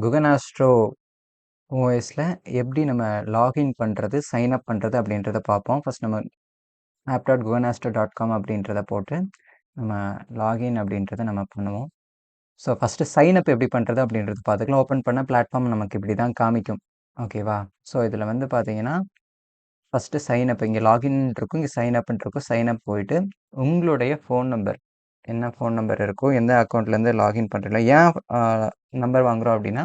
Guhan astro ஓஎஸ்ல எப்படி நம்ம login பண்ணுறது, சைன் அப் பண்ணுறது அப்படின்றத பார்ப்போம். ஃபர்ஸ்ட் நம்ம app.guganastro.com அப்படின்றத போட்டு நம்ம லாகின் அப்படின்றத நம்ம பண்ணுவோம். ஸோ ஃபஸ்ட்டு சைன் அப் எப்படி பண்ணுறது அப்படின்றது பார்த்துக்கலாம். ஓப்பன் பண்ண பிளாட்ஃபார்ம் நமக்கு இப்படி தான் காமிக்கும். ஓகேவா? ஸோ இதில் வந்து பார்த்தீங்கன்னா, ஃபஸ்ட்டு சைன் அப் இங்கே லாகின் இருக்கும், இங்கே சைன் அப்ன்னு இருக்கும். சைன் அப் போயிட்டு உங்களுடைய ஃபோன் நம்பர் என்ன ஃபோன் நம்பர் இருக்கோ, எந்த அக்கௌண்ட்லேருந்து லாகின் பண்ணுறீங்களோ ஏன் நம்பர் வாங்குறோம் அப்படின்னா,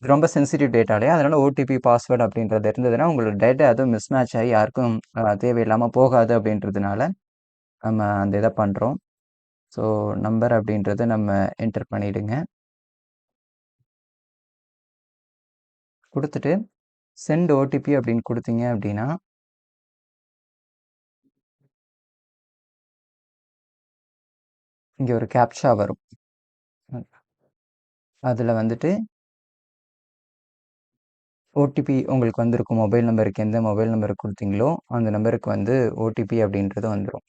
இது ரொம்ப சென்சிட்டிவ் டேட்டா இல்லையா? அதனால ஓடிபி, பாஸ்வேர்ட் அப்படின்றது இருந்ததுன்னா, உங்களோட டேட்டா எதுவும் மிஸ்மேட்ச் ஆகி யாருக்கும் தேவையில்லாம போகாது அப்படின்றதுனால, நம்ம அந்த இத பண்றோம். ஸோ நம்பர் அப்படின்றத நம்ம என்டர் பண்ணிடுங்க. குடுத்துட்டு சென்ட் ஓடிபி அப்படின்னு குடுத்தீங்க அப்படின்னா, இங்க ஒரு கேப்ச்சா வரும். அதுல வந்துட்டு ஓடிபி உங்களுக்கு வந்திருக்கும். மொபைல் நம்பருக்கு எந்த மொபைல் நம்பர் குடுத்தீங்களோ, அந்த நம்பருக்கு வந்து ஓடிபி அப்படின்றது வந்துரும்.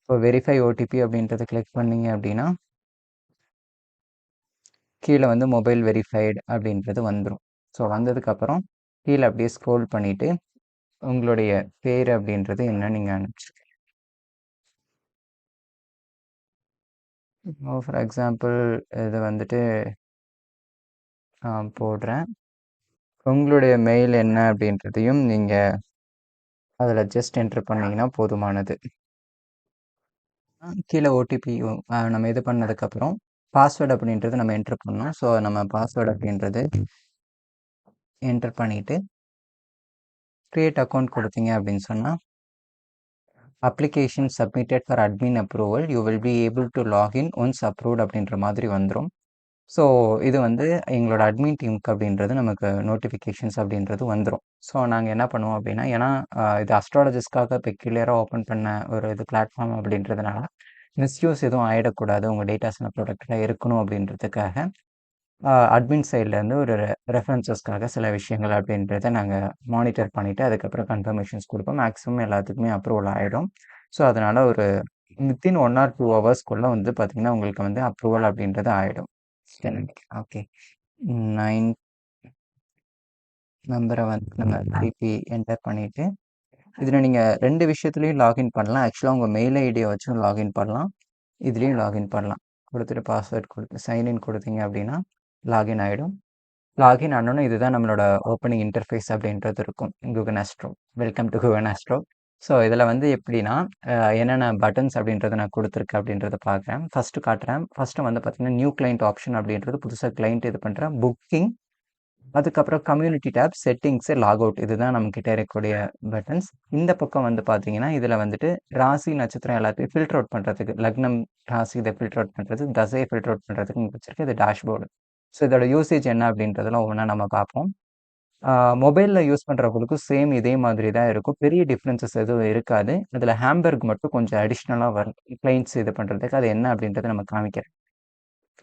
இப்போ வெரிஃபை ஓடிபி அப்படின்றத கிளிக் பண்ணீங்க அப்படின்னா, கீழ வந்து மொபைல் வெரிஃபைடு அப்படின்றது வந்துரும். ஸோ வந்ததுக்கப்புறம் கீழ அப்படியே ஸ்க்ரோல் பண்ணிட்டு, உங்களுடைய பேரு அப்படின்றது என்னன்னு நீங்க அனுப்பிச்சுருங்க. இப்போ ஃபார் எக்ஸாம்பிள் இத வந்துட்டு நான் போடுறேன். உங்களுடைய மெயில் என்ன அப்படின்றதையும் நீங்க அதில ஜஸ்ட் என்டர் பண்ணீங்கன்னா போதுமானது. கீழ ஓடிபி நம்ம இது பண்ணதுக்கப்புறம், பாஸ்வேர்ட் அப்படின்றது நம்ம என்டர் பண்ணணும். ஸோ நம்ம பாஸ்வேர்ட் அப்படின்றது என்டர் பண்ணிட்டு, கிரியேட் அக்கவுண்ட் குடுத்தீங்க அப்படின்னு சொன்னா, application submitted for admin approval. You will be able to log in once approved அப்படின்ற மாதிரி வந்துரும். ஸோ இது வந்து எங்களோட அட்மின் டீமுக்கு அப்படின்றது நமக்கு நோட்டிஃபிகேஷன்ஸ் அப்படின்றது வந்துரும். ஸோ நாங்க என்ன பண்ணுவோம் அப்படின்னா, ஏன்னா இது அஸ்ட்ராலஜிஸ்ட்காக பெக்யூலியரா ஓப்பன் பண்ண ஒரு இது பிளாட்ஃபார்ம் அப்படின்றதுனால, மிஸ்யூஸ் எதுவும் ஆயிடக்கூடாது. உங்க டேட்டாஸ்லாம் ப்ரொடெக்டடா இருக்கணும் அப்படின்றதுக்காக, அட்மின் சைட்லேருந்து ஒரு ரெஃபரன்ஸஸ்க்காக சில விஷயங்கள் அப்படின்றத நாங்க மானிட்டர் பண்ணிட்டு, அதுக்கப்புறம் கன்ஃபர்மேஷன்ஸ் குடுப்போம். மேக்ஸிமம் எல்லாத்துக்குமே அப்ரூவல் ஆயிடும். ஸோ அதனால ஒரு வித்தின் 1 ஆர் 2 ஹவர்ஸ்க்குள்ள வந்து பார்த்தீங்கன்னா, உங்களுக்கு வந்து அப்ரூவல் அப்படின்றது ஆயிடும். ஓகே. 9 நம்பர வந்து நம்ம திருப்பி என்டர் பண்ணிட்டு, இதில நீங்க 2 விஷயத்துலயும் லாகின் பண்ணலாம். ஆக்சுவலா உங்க மெயில் ஐடிய வச்சும் லாகின் பண்ணலாம். இதுலயும் லாகின் பண்ணலாம். குடுத்துட்டு பாஸ்வேர்ட் குடுத்து சைன் இன் குடுத்தீங்க அப்படின்னா, லாகின் ஆயிடும். லாகின் ஆனோனே இதுதான் நம்மளோட ஓப்பனிங் இன்டர்ஃபேஸ் அப்படின்றது இருக்கும். Google Astro. Welcome to Google Astro. So இதில வந்து எப்படின்னா, என்னென்ன பட்டன்ஸ் அப்படின்றத நான் குடுத்துருக்கேன் அப்படின்றத பார்க்குறேன். ஃபர்ஸ்ட்டு காட்டுறேன். ஃபர்ஸ்ட்டு வந்து பார்த்தீங்கன்னா, நியூ கிளையன்ட் ஆப்ஷன் அப்படின்றது புதுசா கிளையன்ட் இது பண்றேன். புக்கிங், அதுக்கப்புறம் community tab, settings, log out இதுதான் நம்மகிட்ட இருக்கக்கூடிய பட்டன்ஸ். இந்த பக்கம் வந்து பார்த்தீங்கன்னா, இதில வந்துட்டு ராசி, நட்சத்திரம் எல்லாத்தையும் ஃபில்டர் அவுட் பண்றதுக்கு, லக்னம், ராசி இத ஃபில்டர் அவுட் பண்றதுக்கு, தசைய ஃபில்டர் அவுட் பண்றதுக்கு இங்க வச்சிருக்கேன். இது டேஷ்போர்டு. ஸோ இதோட யூசேஜ் என்ன அப்படின்றதெல்லாம் ஒவ்வொண்ணா நம்ம பார்ப்போம். மொபைல்ல யூஸ் பண்றவங்களுக்கும் சேம் இதே மாதிரி தான் இருக்கும். பெரிய டிஃபரன்ஸஸ் எதுவும் இருக்காது. அதில ஹேம்பர்க் மட்டும் கொஞ்சம் அடிஷ்னலா வரும். கிளையண்ட்ஸ் இது பண்றதுக்கு. அது என்ன அப்படின்றத நம்ம காமிக்கிறேன்.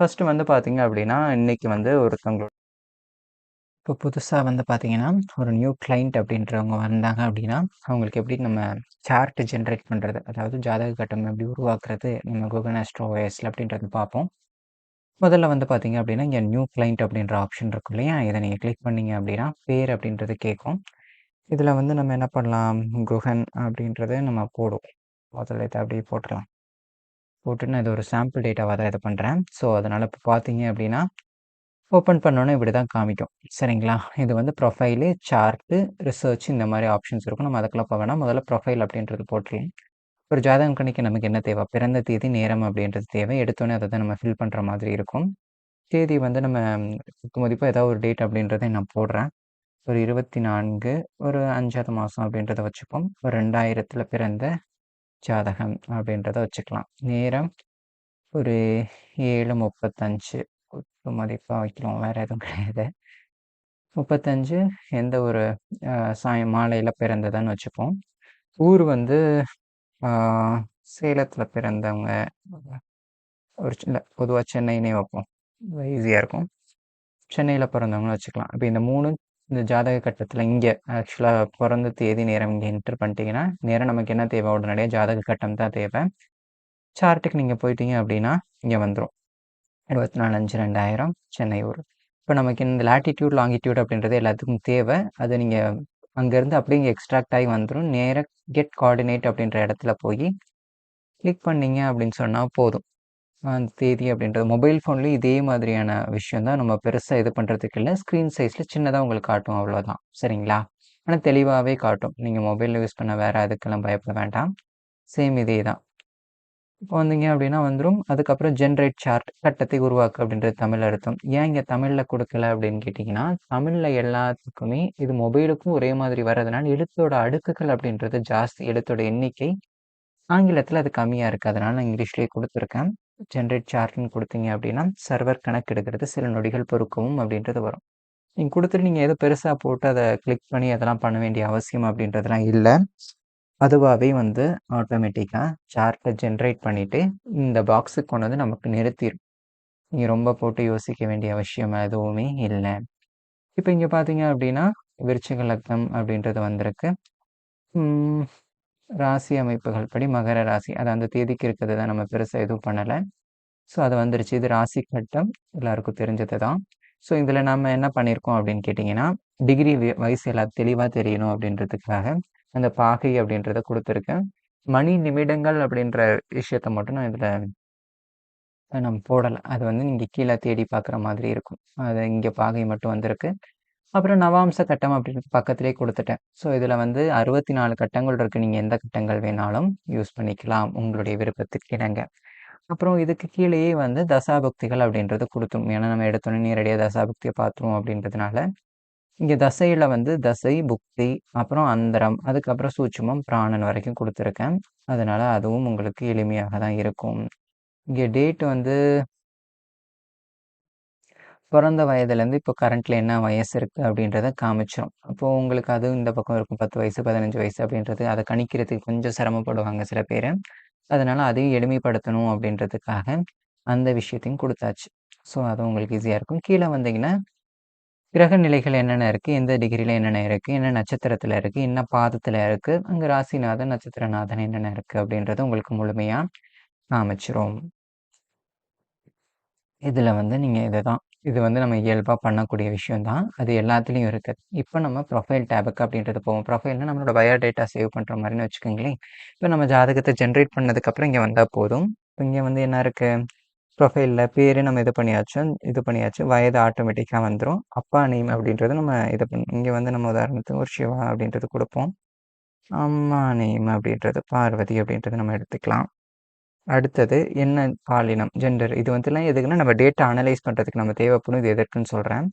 ஃபர்ஸ்ட் வந்து பார்த்தீங்க அப்படின்னா, இன்னைக்கு வந்து ஒருத்தவங்களோட இப்போ புதுசா வந்து பார்த்தீங்கன்னா, ஒரு நியூ கிளையண்ட் அப்படின்றவங்க வந்தாங்க அப்படின்னா, அவங்களுக்கு எப்படி நம்ம சார்ட் ஜெனரேட் பண்றது, அதாவது ஜாதக கட்டம் எப்படி உருவாக்குறது, நம்ம Google Astro OSல அப்படின்றத பார்ப்போம். முதல்ல வந்து பார்த்தீங்க அப்படின்னா, இங்க நியூ கிளையண்ட் அப்படின்ற ஆப்ஷன் இருக்கும் இல்லையா? இத நீங்க கிளிக் பண்ணீங்க அப்படின்னா, பேர் அப்படின்றது கேட்கும். இதில வந்து நம்ம என்ன பண்ணலாம், குஹன் அப்படின்றத நம்ம போடுவோம். முதல்ல இத அப்படியே போட்டுறலாம். போட்டு நான் இத ஒரு சாம்பிள் டேட்டாவா தான் இத பண்றேன். ஸோ, அதனால இப்ப பார்த்தீங்க அப்படின்னா ஓப்பன் பண்ணோனே இப்படி தான் காமிக்கும். சரிங்களா? இது வந்து ப்ரொஃபைலு, சார்ட்டு, ரிசர்ச் இந்த மாரி ஆப்ஷன்ஸ் இருக்கும். நம்ம அதுக்கெல்லாம் போ வேணாம். முதல்ல ப்ரொஃபைல் அப்படின்றது போட்டுறலாம். ஒரு ஜாதகம் கணிக்க நமக்கு என்ன தேவை? பிறந்த தேதி, நேரம் அப்படின்றது தேவை. எடுத்தோனே அத தான் நம்ம ஃபில் பண்ற மாதிரி இருக்கும். தேதி வந்து நம்ம குத்துமதிப்பா ஏதாவது ஒரு டேட் அப்படின்றத நான் போடுறேன். ஒரு 24 ஒரு 5வது மாசம் அப்படின்றத வச்சுப்போம். ஒரு 2000த்துல பிறந்த ஜாதகம் அப்படின்றத வச்சுக்கலாம். நேரம் ஒரு 7:35 குத்துமதிப்பா வைக்கலாம். வேற எதுவும் கிடையாது. 35 எந்த ஒரு மாலையில பிறந்ததுன்னு வச்சுப்போம். ஊர் வந்து ஆ சேலத்தில பிறந்தவங்க. ஒரு இல்ல பொதுவா சென்னைன்னே வைப்போம். ஈஸியா இருக்கும். சென்னையில பிறந்தவங்கன்னு வச்சுக்கலாம். இப்ப இந்த 3 இந்த ஜாதக கட்டத்தில இங்க ஆக்சுவலா பொறந்த தேதி, நேரம் இங்க என்டர் பண்ணிட்டீங்கன்னா, நேரா நமக்கு என்ன தேவை? உடனடியா ஜாதக கட்டம் தான் தேவை. சார்ட்டுக்கு நீங்கள் போயிட்டீங்க அப்படின்னா இங்கே வந்துடும் 24/5/2000 சென்னை ஊர். இப்போ நமக்கு இந்த லேட்டிடியூட் லாங்கிடியூட் அப்படின்றது எல்லாத்துக்கும் தேவை. அது நீங்கள் அங்கேருந்து அப்படியே இங்கே எக்ஸ்ட்ராக்ட் ஆகி வந்துடும். நேராக கெட் கோஆர்டினேட் அப்படின்ற இடத்துல போய் கிளிக் பண்ணீங்க அப்படின்னு சொன்னால் போதும். அந்த தேதி அப்படின்றது மொபைல் ஃபோன்லேயும் இதே மாதிரியான விஷயம் தான். நம்ம பெருசாக இது பண்ணுறதுக்கு இல்லை. ஸ்க்ரீன் சைஸில் சின்னதாக உங்களுக்கு காட்டும், அவ்வளோதான். சரிங்களா? ஆனால் தெளிவாகவே காட்டும். நீங்கள் மொபைலில் யூஸ் பண்ண வேறு அதுக்கெல்லாம் பயப்பட வேண்டாம். சேம் இதே தான். இப்போ வந்தீங்க அப்படின்னா வந்துடும். அதுக்கப்புறம் ஜென்ரேட் சார்ட், கட்டத்தை உருவாக்கு அப்படின்றது தமிழ் அர்த்தம். ஏன் இங்கே தமிழில் கொடுக்கல அப்படின்னு கேட்டிங்கன்னா, தமிழில் எல்லாத்துக்குமே இது மொபைலுக்கும் ஒரே மாதிரி வர்றதுனால எழுத்தோட அடுக்குகள் அப்படின்றது ஜாஸ்தி. எழுத்தோட எண்ணிக்கை ஆங்கிலத்தில் அது கம்மியாக இருக்குது. அதனால் நான் இங்கிலீஷ்லேயே கொடுத்துருக்கேன். ஜென்ரேட் சார்ட்னு கொடுத்தீங்க அப்படின்னா சர்வர் கணக்கெடுக்கிறது சில நொடிகள் பொறுக்கவும் அப்படின்றது வரும். நீங்கள் கொடுத்துட்டு நீங்கள் எதோ பெருசாக போட்டு அதை கிளிக் பண்ணி அதெல்லாம் பண்ண வேண்டிய அவசியம் அப்படின்றதுலாம் இல்லை. அதுவாகவே வந்து ஆட்டோமேட்டிக்காக சார்ட்டை ஜென்ரேட் பண்ணிவிட்டு இந்த பாக்ஸுக்கு கொண்டு வந்து நமக்கு நிறுத்திடும். நீங்கள் ரொம்ப போட்டு யோசிக்க வேண்டிய அவசியம் எதுவுமே இல்லை. இப்போ இங்கே பார்த்தீங்க அப்படின்னா விருச்சிக லக்னம் அப்படின்றது வந்திருக்கு. ராசி அமைப்புகள் படி மகர ராசி, அது அந்த தேதிக்கு இருக்கிறது தான், நம்ம பெருசாக எதுவும் பண்ணலை. ஸோ அது வந்துருச்சு. இது ராசி கட்டம், எல்லாருக்கும் தெரிஞ்சது தான். ஸோ இதில் நம்ம என்ன பண்ணியிருக்கோம் அப்படின்னு கேட்டிங்கன்னா, டிகிரி வயசு எல்லாம் தெளிவாக தெரியணும் அப்படின்றதுக்காக அந்த பாகை அப்படின்றத கொடுத்துருக்கேன். மணி நிமிடங்கள் அப்படின்ற விஷயத்த மட்டும் நான் இதில் நம்ம போடலை. அது வந்து நீங்கள் கீழே தேடி பார்க்குற மாதிரி இருக்கும். அது இங்கே பாகை மட்டும் வந்திருக்கு. அப்புறம் நவாம்ச கட்டம் அப்படின்னு பக்கத்திலே கொடுத்துட்டேன். ஸோ இதில் வந்து 64 கட்டங்கள் இருக்குது. நீங்கள் எந்த கட்டங்கள் வேணாலும் யூஸ் பண்ணிக்கலாம் உங்களுடைய விருப்பத்துக்கு இணங்க. அப்புறம் இதுக்கு கீழேயே வந்து தசாபுக்திகள் அப்படின்றது கொடுத்தோம். ஏன்னா நம்ம எடுத்தோன்னே நேரடியாக தசாபுக்தியை பார்த்துருவோம் அப்படின்றதுனால இங்கே தசையில் வந்து தசை, புக்தி, அப்புறம் அந்தரம், அதுக்கப்புறம் சூட்சுமம், பிராணன் வரைக்கும் கொடுத்துருக்கேன். அதனால் அதுவும் உங்களுக்கு எளிமையாக தான் இருக்கும். இங்கே டேட் வந்து பிறந்த வயதுலேருந்து இப்போ கரண்ட்டில் என்ன வயசு இருக்குது அப்படின்றத காமிச்சிடும். அப்போது உங்களுக்கு அதுவும் இந்த பக்கம் இருக்கும் 10 வயசு 15 வயசு அப்படின்றது அதை கணிக்கிறதுக்கு கொஞ்சம் சிரமப்படுவாங்க சில பேர். அதனால் அதையும் எளிமைப்படுத்தணும் அப்படின்றதுக்காக அந்த விஷயத்தையும் கொடுத்தாச்சு. ஸோ அது உங்களுக்கு ஈஸியாக இருக்கும். கீழே வந்தீங்கன்னா கிரக நிலைகள் என்னென்ன இருக்குது, எந்த டிகிரியில் என்னென்ன இருக்குது, என்ன நட்சத்திரத்தில் இருக்குது, என்ன பாதத்தில் இருக்குது, அங்கே ராசிநாதன் நட்சத்திரநாதன் என்னென்ன இருக்குது அப்படின்றது உங்களுக்கு முழுமையாக காமிச்சிரும். இதில் வந்து நீங்கள் இது வந்து நம்ம இயல்பாக பண்ணக்கூடிய விஷயம் தான். அது எல்லாத்துலேயும் இருக்குது. இப்போ நம்ம ப்ரொஃபைல் டேபுக்கு அப்படின்றது போவோம். ப்ரொஃபைல்னால் நம்மளோட பயோடேட்டா சேவ் பண்ணுற மாதிரின்னு வச்சுக்கோங்களேன். இப்போ நம்ம ஜாதகத்தை ஜென்ரேட் பண்ணதுக்கப்புறம் இங்கே வந்தால் போதும். இப்போ இங்கே வந்து என்ன இருக்குது, ப்ரொஃபைலில் பேர் நம்ம இது பண்ணியாச்சு. வயது ஆட்டோமேட்டிக்காக வந்துடும். அப்பா நேம் அப்படின்றது நம்ம இங்கே வந்து நம்ம உதாரணத்துக்கு ஒரு சிவா அப்படின்றது கொடுப்போம். அம்மா நேம் அப்படின்றது பார்வதி அப்படின்றது நம்ம எடுத்துக்கலாம். அடுத்தது என்ன பாலினம், ஜெண்டர், இது வந்துலாம் எதுக்குன்னா நம்ம டேட்டா அனலைஸ் பண்ணுறதுக்கு நம்ம தேவைப்படும். இது எதற்குன்னு சொல்கிறேன்.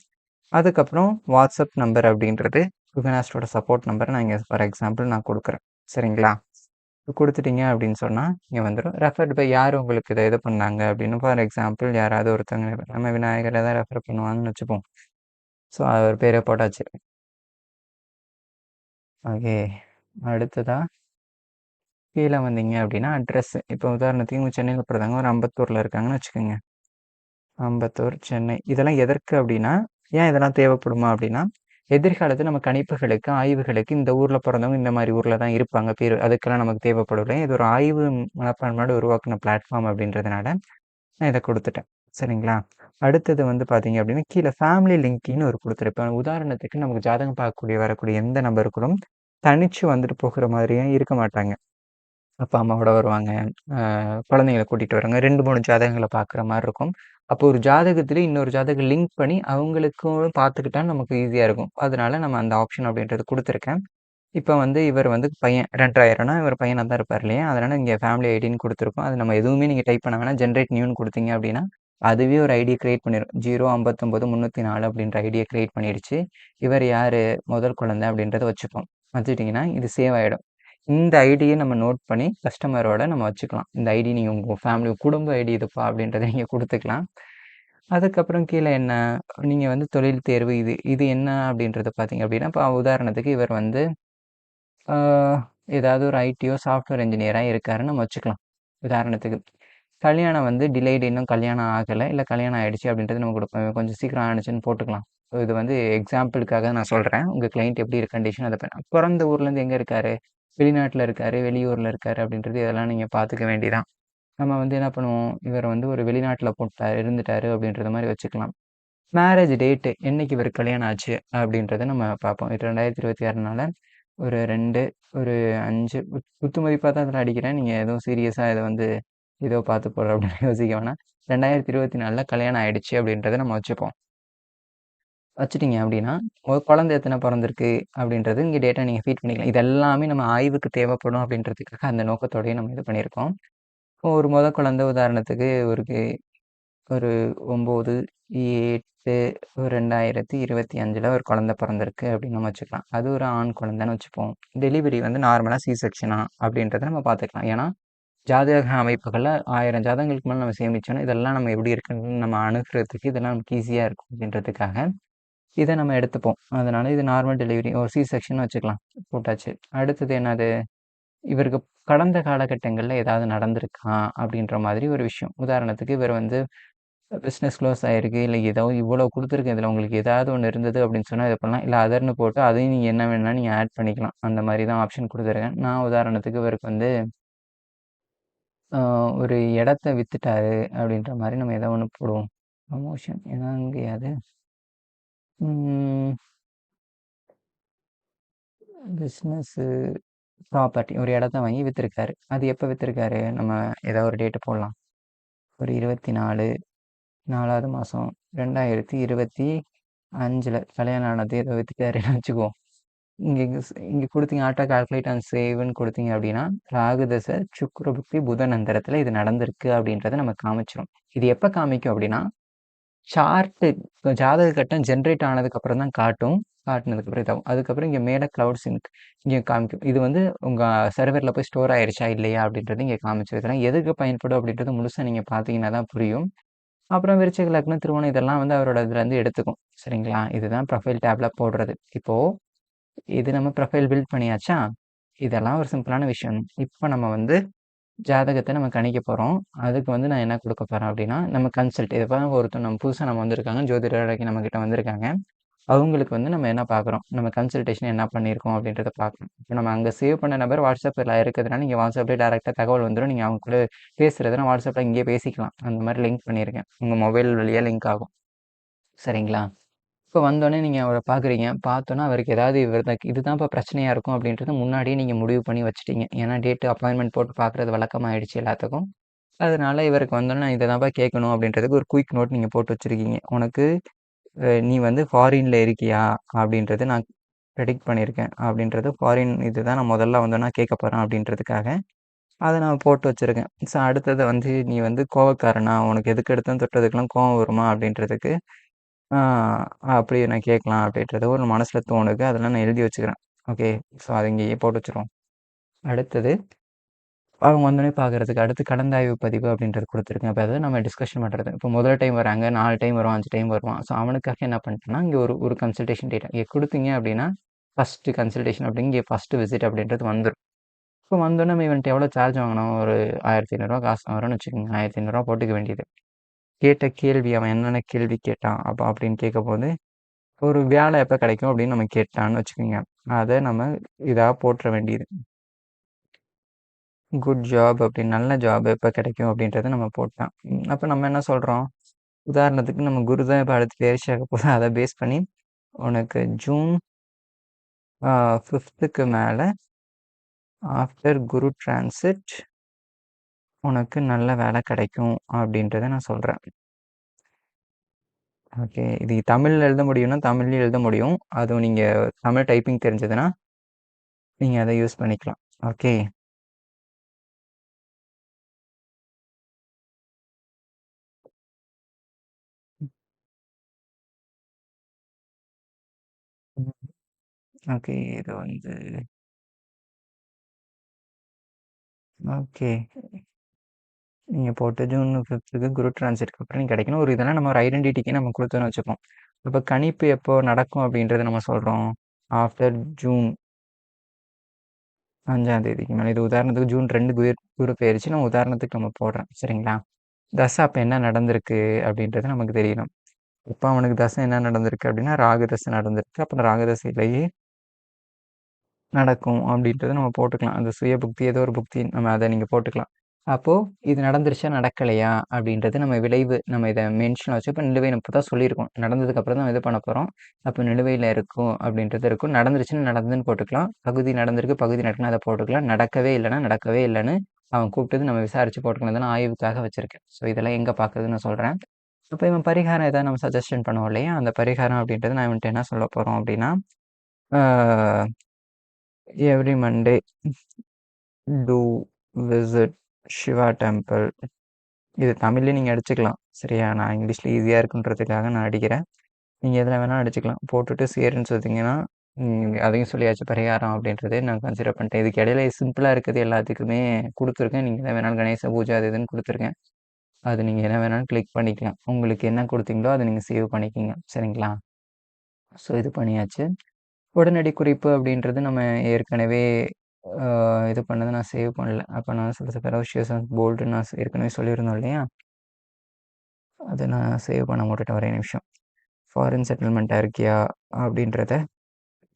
அதுக்கப்புறம் வாட்ஸ்அப் நம்பர் அப்படின்றது குகனாஸ்டோட சப்போர்ட் நம்பர் நான் இங்கே ஃபார் எக்ஸாம்பிள் நான் கொடுக்குறேன். சரிங்களா? கொடுத்துட்டீங்க அப்படின்னு சொன்னால் இங்கே வந்துடும். ரெஃபர்ட் பை யார் உங்களுக்கு இதை இது பண்ணாங்க அப்படின்னு ஃபார் எக்ஸாம்பிள் யாராவது ஒருத்தவங்க நம்ம விநாயகரை தான் ரெஃபர் பண்ணுவாங்கன்னு வச்சுப்போம். ஸோ அவர் பேரை போட்டாச்சு. ஓகே, அடுத்ததாக கீழே வந்தீங்க அப்படின்னா அட்ரஸ். இப்போ உதாரணத்துக்கு இவங்க சென்னையில் போகிறதாங்க, ஒரு அம்பத்தூரில் இருக்காங்கன்னு வச்சுக்கோங்க. அம்பத்தூர், சென்னை. இதெல்லாம் எதற்கு அப்படின்னா, ஏன் இதெல்லாம் தேவைப்படுமா அப்படின்னா, எதிர்காலத்தில் நம்ம கணிப்புகளுக்கு, ஆய்வுகளுக்கு இந்த ஊரில் பிறந்தவங்க இந்த மாதிரி ஊரில் தான் இருப்பாங்க பேர், அதுக்கெல்லாம் நமக்கு தேவைப்படலை. இது ஒரு ஆய்வு மனப்பான்மையோடு உருவாக்கின பிளாட்ஃபார்ம் அப்படின்றதுனால நான் இதை கொடுத்துட்டேன். சரிங்களா? அடுத்தது வந்து பார்த்தீங்க அப்படின்னா கீழே ஃபேமிலி லிங்க்னு ஒரு கொடுத்துருப்பேன். உதாரணத்துக்கு நமக்கு ஜாதகம் பார்க்கக்கூடிய வரக்கூடிய எந்த நபர்களும் தனிச்சு வந்துட்டு போகிற மாதிரியும் இருக்க மாட்டாங்க. அப்பா அம்மாவோட வருவாங்க, குழந்தைங்கள கூட்டிகிட்டு வராங்க, 2, 3 ஜாதகங்களை பார்க்குற மாதிரி இருக்கும். அப்போ ஒரு ஜாதகத்திலே இன்னொரு ஜாதகம் லிங்க் பண்ணி அவங்களுக்கும் பார்த்துக்கிட்டா நமக்கு ஈஸியாக இருக்கும். அதனால நம்ம அந்த ஆப்ஷன் அப்படின்றது கொடுத்துருக்கேன். இப்போ வந்து இவர் வந்து பையன் 2000னா இவர் பையனாக தான் இருப்பார் இல்லையா? அதனால் இங்கே ஃபேமிலி ஐடின்னு கொடுத்துருக்கோம். அது நம்ம எதுவுமே நீங்கள் டைப் பண்ண வேணாம். ஜென்ரேட் நியூன்னு கொடுத்தீங்க அப்படின்னா அதுவே ஒரு ஐடியை கிரியேட் பண்ணிடும். 0599304 அப்படின்ற ஐடியை கிரியேட் பண்ணிடுச்சு. இவர் யார், முதல் குழந்தை அப்படின்றத வச்சுப்போம். வச்சுட்டிங்கன்னா இது சேவ் ஆகிடும். இந்த ஐடியை நம்ம நோட் பண்ணி கஸ்டமரோட நம்ம வச்சுக்கலாம். இந்த ஐடி நீங்கள் உங்கள் ஃபேமிலி குடும்ப ஐடி இதுப்பா அப்படின்றத நீங்கள் கொடுத்துக்கலாம். அதுக்கப்புறம் கீழே என்ன, நீங்கள் வந்து தொழில் தேர்வு இது என்ன அப்படின்றத பார்த்தீங்க அப்படின்னா, இப்போ உதாரணத்துக்கு இவர் வந்து ஏதாவது ஒரு ஐடியோ சாஃப்ட்வேர் இன்ஜினியராக இருக்காருன்னு நம்ம வச்சுக்கலாம். உதாரணத்துக்கு கல்யாணம் வந்து டிலேடு, இன்னும் கல்யாணம் ஆகலை, இல்லை கல்யாணம் ஆகிடுச்சு அப்படின்றது நம்ம கொடுப்போம். கொஞ்சம் சீக்கிரம் ஆனிச்சுன்னு போட்டுக்கலாம். ஸோ இது வந்து எக்ஸாம்பிளுக்காக நான் சொல்கிறேன். உங்கள் கிளைண்ட் எப்படி இருக்க கண்டிஷன் அதை பிறந்த ஊர்லேருந்து எங்கே இருக்கார், வெளிநாட்டில் இருக்கார், வெளியூரில் இருக்கார் அப்படின்றது இதெல்லாம் நீங்கள் பார்த்துக்க வேண்டியதான். நம்ம வந்து என்ன பண்ணுவோம், இவர் வந்து ஒரு வெளிநாட்டுல இருந்துட்டாரு அப்படின்றத மாரி வச்சுக்கலாம். மேரேஜ் டேட்டு என்னைக்கு இவருக்கு கல்யாணம் ஆச்சு அப்படின்றத நம்ம பார்ப்போம். இது 2026னால ஒரு 2 ஒரு 5 குத்து மதிப்பா தான் இதில அடிக்கிறேன். நீங்க எதுவும் சீரியஸா இத வந்து ஏதோ பார்த்து போடுறேன் அப்படின்னு யோசிக்க வேணாம். 2024ல கல்யாணம் ஆயிடுச்சு அப்படின்றத நம்ம வச்சுப்போம். வச்சுட்டீங்க அப்படின்னா, ஒரு குழந்தை எத்தன பொறந்திருக்கு அப்படின்றது இங்க டேட்டா நீங்க ஃபீட் பண்ணிக்கலாம். இது எல்லாமே நம்ம ஆய்வுக்கு தேவைப்படும் அப்படின்றதுக்காக அந்த நோக்கத்தோடயே நம்ம இது பண்ணியிருக்கோம். ஒரு குழந்தை உதாரணத்துக்கு ஒரு 9, 8, 2025ல ஒரு குழந்தை பிறந்திருக்கு அப்படின்னு நம்ம வச்சுக்கலாம். அது ஒரு ஆண் குழந்தைன்னு வச்சுப்போம். டெலிவரி வந்து நார்மலா சி செக்ஷனா அப்படின்றத நம்ம பார்த்துக்கலாம். ஏன்னா, ஜாதக அமைப்புகள்ல 1000 ஜாதகங்களுக்கு மேல நம்ம சேமிச்சோம்னா, இதெல்லாம் நம்ம எப்படி இருக்குன்னு நம்ம அணுகுறதுக்கு இதெல்லாம் நமக்கு ஈஸியா இருக்கும் அப்படின்றதுக்காக, இத நம்ம எடுத்துப்போம். அதனால இது நார்மல் டெலிவரி ஒரு சி செக்ஷன் வச்சுக்கலாம். போட்டாச்சு. அடுத்தது என்னது? இவருக்கு கடந்த காலகட்டங்கள்ல ஏதாவது நடந்திருக்கா? அப்படின்ற மாதிரி ஒரு விஷயம். உதாரணத்துக்கு இவர் வந்து பிஸ்னஸ் க்ளோஸ் ஆயிருக்கு. இல்ல ஏதோ இவ்வளோ குடுத்துருக்கேன். இதில உங்களுக்கு ஏதாவது ஒண்ணு இருந்தது அப்படின்னு சொன்னா இத பண்ணலாம். இல்ல அதர்ன்னு போட்டு அதையும் நீங்க என்ன வேணும்னா நீங்க ஆட் பண்ணிக்கலாம். அந்த மாரி தான் ஆப்ஷன் குடுத்துருக்கேன். நான் உதாரணத்துக்கு இவருக்கு வந்து அ ஒரு இடத்த வித்துட்டாரு அப்படின்ற மாரி நம்ம ஏதோ ஒண்ணு போடுவோம். ப்ரமோஷன் எங்கேயாவது ம் பிசினஸு ப்ராப்பர்ட்டி ஒரு இடத்த வாங்கி வித்திருக்காரு. அது எப்ப வித்திருக்காரு? நம்ம ஏதாவது ஒரு டேட் போடலாம். ஒரு 24 4வது மாசம் 2025ல கல்யாணம் ஆனது ஏதோ வித்துட்டாருன்னு வச்சுக்குவோம். இங்க குடுத்தீங்க ஆட்டோ கால்குலேட் அண்ட் சேவ்ன்னு குடுத்தீங்க அப்படின்னா, ராகு தசை, சுக்கிர புக்தி, புதன் அந்தரத்துல இது நடந்திருக்கு அப்படின்றத நமக்கு காமிச்சுரும். இது எப்ப காமிக்கும் அப்படின்னா, சார்ட்டு ஜாதக கட்டம் ஜெனரேட் ஆனதுக்கு அப்புறம் தான் காட்டும். காட்டுனதுக்கு அப்புறம் இதாகும். அதுக்கப்புறம் இங்க மேல கிளவுட் சிங்க் இங்க காமிக்கும். இது வந்து உங்க சர்வர்ல போய் ஸ்டோர் ஆயிருச்சா இல்லையா அப்படின்றது இங்க காமிச்சிரும். இதெல்லாம் எதுக்கு பயன்படும் அப்படின்றது முழுசா நீங்க பார்த்தீங்கன்னா தான் புரியும். அப்புறம் விருச்சிக லக்னம், திருவோணம் இதெல்லாம் வந்து அவரோட இதுலருந்து எடுத்துக்கும். சரிங்களா? இதுதான் ப்ரொஃபைல் டேப்ல போடுறது. இப்போ இது நம்ம ப்ரொஃபைல் பில்ட் பண்ணியாச்சா? இதெல்லாம் ஒரு சிம்பிளான விஷயம். இப்ப நம்ம வந்து ஜாதகத்த நம்ம கணிக்க போறோம். அதுக்கு வந்து நான் என்ன குடுக்க போறேன் அப்டின்னா, நம்ம கன்சல்ட் இப்ப ஒருத்தர் நம்ம புதுசா நம்ம வந்திருக்காங்க. ஜோதிடர் நம்மகிட்ட வந்திருக்காங்க. அவங்களுக்கு வந்து நம்ம என்ன பார்க்குறோம், நம்ம கன்சல்டேஷன் என்ன பண்ணியிருக்கோம் அப்டின்றத பார்க்கணும். இப்ப நம்ம அங்க சேவ் பண்ண நபர் WhatsAppல இருக்கிறதுனால, நீங்க WhatsAppலயே டைரக்ட்டா தகவல் வந்துரும். நீங்க அவங்க கூட பேசுறதுனா WhatsAppல இங்கேயே பேசிக்கலாம். அந்த மாரி லிங்க் பண்ணியிருக்கேன். உங்க மொபைல் வழியா லிங்க் ஆகும். சரிங்களா? இப்ப வந்தோனே நீங்க அவர பார்க்குறீங்க. பார்த்தோன்னா அவருக்கு ஏதாவது இதுதான்ப்பா பிரச்சனையா இருக்கும் அப்படின்றத முன்னாடியே நீங்க முடிவு பண்ணி வச்சுட்டீங்க. ஏன்னா அப்பாயின்ட்மென்ட் போட்டு பார்க்குறது வழக்கமாயிடுச்சு எல்லாத்துக்கும். அதனால இவருக்கு வந்தோனே நான் இத தான்ப்பா கேட்கணும் அப்படின்றதுக்கு ஒரு குயிக் நோட் நீங்க போட்டு வச்சிருக்கீங்க. உனக்கு நீ வந்து ஃபாரின்ல இருக்கியா? அப்படின்றத நான் ப்ரெடிக்ட் பண்ணியிருக்கேன். அப்படின்றது ஃபாரின் இதுதான் நான் முதல்ல வந்தோன்னா கேட்க போறேன் அப்படின்றதுக்காக, அத நான் போட்டு வச்சிருக்கேன். அடுத்தது வந்து நீ வந்து கோவக்காரனா? உனக்கு எதுக்கு எடுத்தாலும் தொட்டதுக்கெல்லாம் கோவம் வருமா? அப்படின்றதுக்கு ஆ அப்படி நான் கேட்கலாம் அப்படின்றது ஒரு மனசுல தோணுது. அதெல்லாம் நான் எழுதி வச்சுக்கிறேன். ஓகே. ஸோ அத இங்கேயே போட்டு வச்சுருவோம். அடுத்தது அவங்க வந்தோனே பார்க்கறதுக்கு அடுத்து கலந்தாய்வு பதிவு அப்படின்றது குடுத்துருக்கேன். அப்ப அத நம்ம டிஸ்கஷன் பண்றது. இப்போ முதல் டைம் வராங்க, 4 டைம் வருவான், 5 டைம் வருவான். ஸோ அவனுக்காக என்ன பண்ணிட்டேன்னா, இங்க ஒரு ஒரு கன்சல்டேஷன் டேட்டா இங்க குடுத்தீங்க அப்படின்னா, ஃபர்ஸ்ட் கன்சல்டேஷன் அப்படிங்க இங்க ஃபர்ஸ்ட் விசிட் அப்படின்றது வந்துரும். இப்போ வந்தோனே நம்ம இவன்ட்ட எவ்வளோ சார்ஜ் வாங்கணும்? ஒரு ரூ. 1500 காசு வாங்குறோம்னு வச்சுக்கோங்க. ரூ. 1500 போட்டுக்க வேண்டியது. கேட்ட கேள்வி அவன் என்னென்ன கேள்வி கேட்டான்? அப்படின்னு கேட்கும்போது ஒரு வேலை எப்ப கிடைக்கும் அப்படின்னு நம்ம கேட்டான்னு வச்சுக்கோங்க. அத நம்ம இதா போட்ற வேண்டியது. குட் ஜாப் அப்படின்னு நல்ல ஜாப் எப்ப கிடைக்கும் அப்படின்றத நம்ம போட்டோம். அப்ப நம்ம என்ன சொல்றோம்? உதாரணத்துக்கு நம்ம குரு தான் இப்ப அடுத்து பயிற்சி ஆக போகுது. அத பேஸ் பண்ணி உனக்கு ஜூன் 5க்கு மேல ஆஃப்டர் குரு டிரான்சிட் உனக்கு நல்ல வேலை கிடைக்கும் அப்படின்றத நான் சொல்றேன். ஓகே. இது தமிழ்ல எழுத முடியும்னா தமிழ்லயும் எழுத முடியும். அதுவும் நீங்க தமிழ் டைப்பிங் தெரிஞ்சதுன்னா, நீங்க அத யூஸ் பண்ணிக்கலாம். ஓகே. ம். ஓகே. இது வந்து ஓகே. நீங்க போட்டு ஜூன் 5க்கு குரு டிரான்சிட்க்கு அப்புறம் நீங்க கிடைக்கணும். இதெல்லாம் நம்ம ஒரு ஐடென்டிட்டிக்கு நம்ம குடுத்தோம்னு வச்சுப்போம். அப்ப கணிப்பு எப்போ நடக்கும் அப்படின்றத நம்ம சொல்றோம். ஆஃப்டர் ஜூன் 5ஆம் தேதிக்கு மேல. இது உதாரணத்துக்கு ஜூன் 2 குரு பெயர்ச்சி நான் உதாரணத்துக்கு நம்ம போடுறேன். சரிங்களா? தசை அப்ப என்ன நடந்திருக்கு அப்படின்றது நமக்கு தெரியணும். இப்ப அவனுக்கு தசை என்ன நடந்திருக்கு அப்படின்னா, ராகு தசை நடந்திருக்கு. அப்ப அந்த ராகு தசையிலேயே நடக்கும் அப்படின்றத நம்ம போட்டுக்கலாம். அந்த சுய புக்தி ஏதோ ஒரு புக்தி நம்ம அத நீங்க போட்டுக்கலாம். அப்போ இது நடந்துருச்சா, நடக்கலையா அப்படின்றது நம்ம விளைவு நம்ம இத மென்ஷன் வச்சு இப்ப நிலுவை நம்ம தான் சொல்லியிருக்கோம். நடந்ததுக்கு அப்புறம் தான் இது பண்ண போறோம். அப்ப நிலுவையில இருக்கும் அப்படின்றது இருக்கும். நடந்துருச்சுன்னா நடந்ததுன்னு போட்டுக்கலாம். பகுதி நடந்திருக்கு, பகுதி நடக்கணும் அத போட்டுக்கலாம். நடக்கவே இல்லன்னா, நடக்கவே இல்லன்னு அவன் கூப்பிட்டது நம்ம விசாரிச்சு போட்டுக்கலாம். இதெல்லாம் ஆய்வுக்காக வச்சிருக்கேன். ஸோ இதெல்லாம் எங்க பார்க்குறதுன்னு நான் சொல்றேன். அப்ப இவன் பரிகாரம் ஏதாவது நம்ம சஜஷன் பண்ணுவோம் இல்லையா? அந்த பரிகாரம் அப்படின்றது நான் இவன்ட்ட என்ன சொல்ல போறோம் அப்படின்னா, ah every Monday to visit Shiva temple. இது தமிழ்லயே நீங்க அடிச்சுக்கலாம். சரியா? நான் இங்கிலீஷ்ல ஈஸியா இருக்குன்றதுக்காக நான் அடிக்கிறேன். நீங்க எதுல வேணா அடிச்சுக்கலாம். போட்டுட்டு சேருன்னு சொன்னீங்கன்னா, அதையும் சொல்லியாச்சு பரிகாரம் அப்படின்றதே நான் கன்சிடர் பண்ணிட்டேன். இதுக்கு இடையில சிம்பிளா இருக்கிறது எல்லாத்துக்குமே குடுத்துருக்கேன். நீங்க எத வேணாலும் கணேச பூஜை அது இதுன்னு குடுத்துருக்கேன். அது நீங்க என்ன வேணாலும் கிளிக் பண்ணிக்கலாம். உங்களுக்கு என்ன குடுத்தீங்களோ அத நீங்க சேவ் பண்ணிக்கங்க. சரிங்களா? ஸோ இது பண்ணியாச்சு. உடனடி குறிப்பு அப்படின்றது நம்ம ஏற்கனவே அ இது பண்ணத நான் சேவ் பண்ணல. அப்ப நான் சொல்றது ஃபெரோஷியஸ் அண்ட் போல்டுன்னு நான் ஏற்கனவே சொல்லியிருந்தோம் இல்லையா? அத நான் சேவ் பண்ண விட்டுட்டேன் ஒரே நிமிஷம். ஃபாரின் செட்டில்மெண்ட்டா இருக்கியா? அப்படின்றத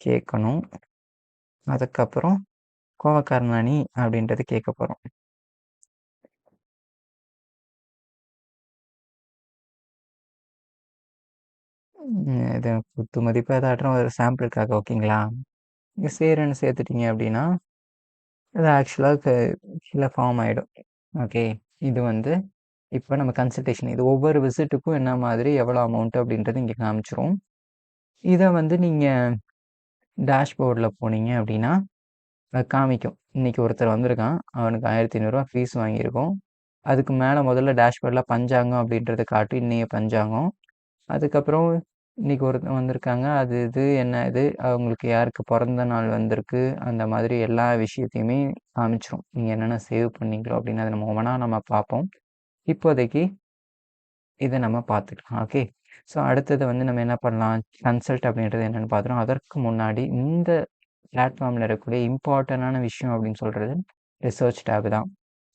கேட்கணும். அதுக்கப்புறம் கோவக்காரனா நீ? அப்படின்றது கேட்க போறோம். இது குத்து மதிப்பா ஏதாட்டும் ஒரு சாம்பிளுக்காக ஓகேங்களா? நீங்க சேருன்னு சேர்த்துட்டீங்க அப்படின்னா, அது ஆக்சுவலா கீழ ஃபார்ம் ஆயிடும். ஓகே. இது வந்து இப்ப நம்ம கன்சல்டேஷன் இது ஒவ்வொரு விசிட்டுக்கும் என்ன மாதிரி எவ்வளோ அமௌண்ட் அப்படின்றது இங்க காமிச்சுரும். இத வந்து நீங்க டேஷ்போர்ட்ல போனீங்க அப்படின்னா, அது காமிக்கும். இன்னைக்கு ஒருத்தர் வந்திருக்கான். அவனுக்கு ரூ. 1500 ஃபீஸ் வாங்கியிருக்கோம். அதுக்கு மேல முதல்ல டேஷ்போர்ட்ல பஞ்சாங்கம் அப்படின்றத காட்டும். இன்னைய பஞ்சாங்கம். அதுக்கப்புறம் இன்னைக்கு ஒருத்தன் வந்திருக்காங்க. அது இது என்ன இது அவங்களுக்கு யாருக்கு பிறந்த நாள் வந்திருக்கு. அந்த மாதிரி எல்லா விஷயத்தையுமே காமிச்சுரும். நீங்க என்னென்ன சேவ் பண்ணீங்களோ அப்படின்னு அத நம்ம ஒவ்வொன்னா நம்ம பார்ப்போம். இப்போதைக்கு இத நம்ம பார்த்துக்கலாம். ஓகே. ஸோ அடுத்தது வந்து நம்ம என்ன பண்ணலாம்? கன்சல்ட் அப்படின்றது என்னன்னு பார்த்துருவோம். அதற்கு முன்னாடி இந்த பிளாட்ஃபார்ம்ல இருக்கக்கூடிய இம்பார்ட்டன்டான விஷயம் அப்படின்னு சொல்றது ரிசர்ச் டேப் தான்.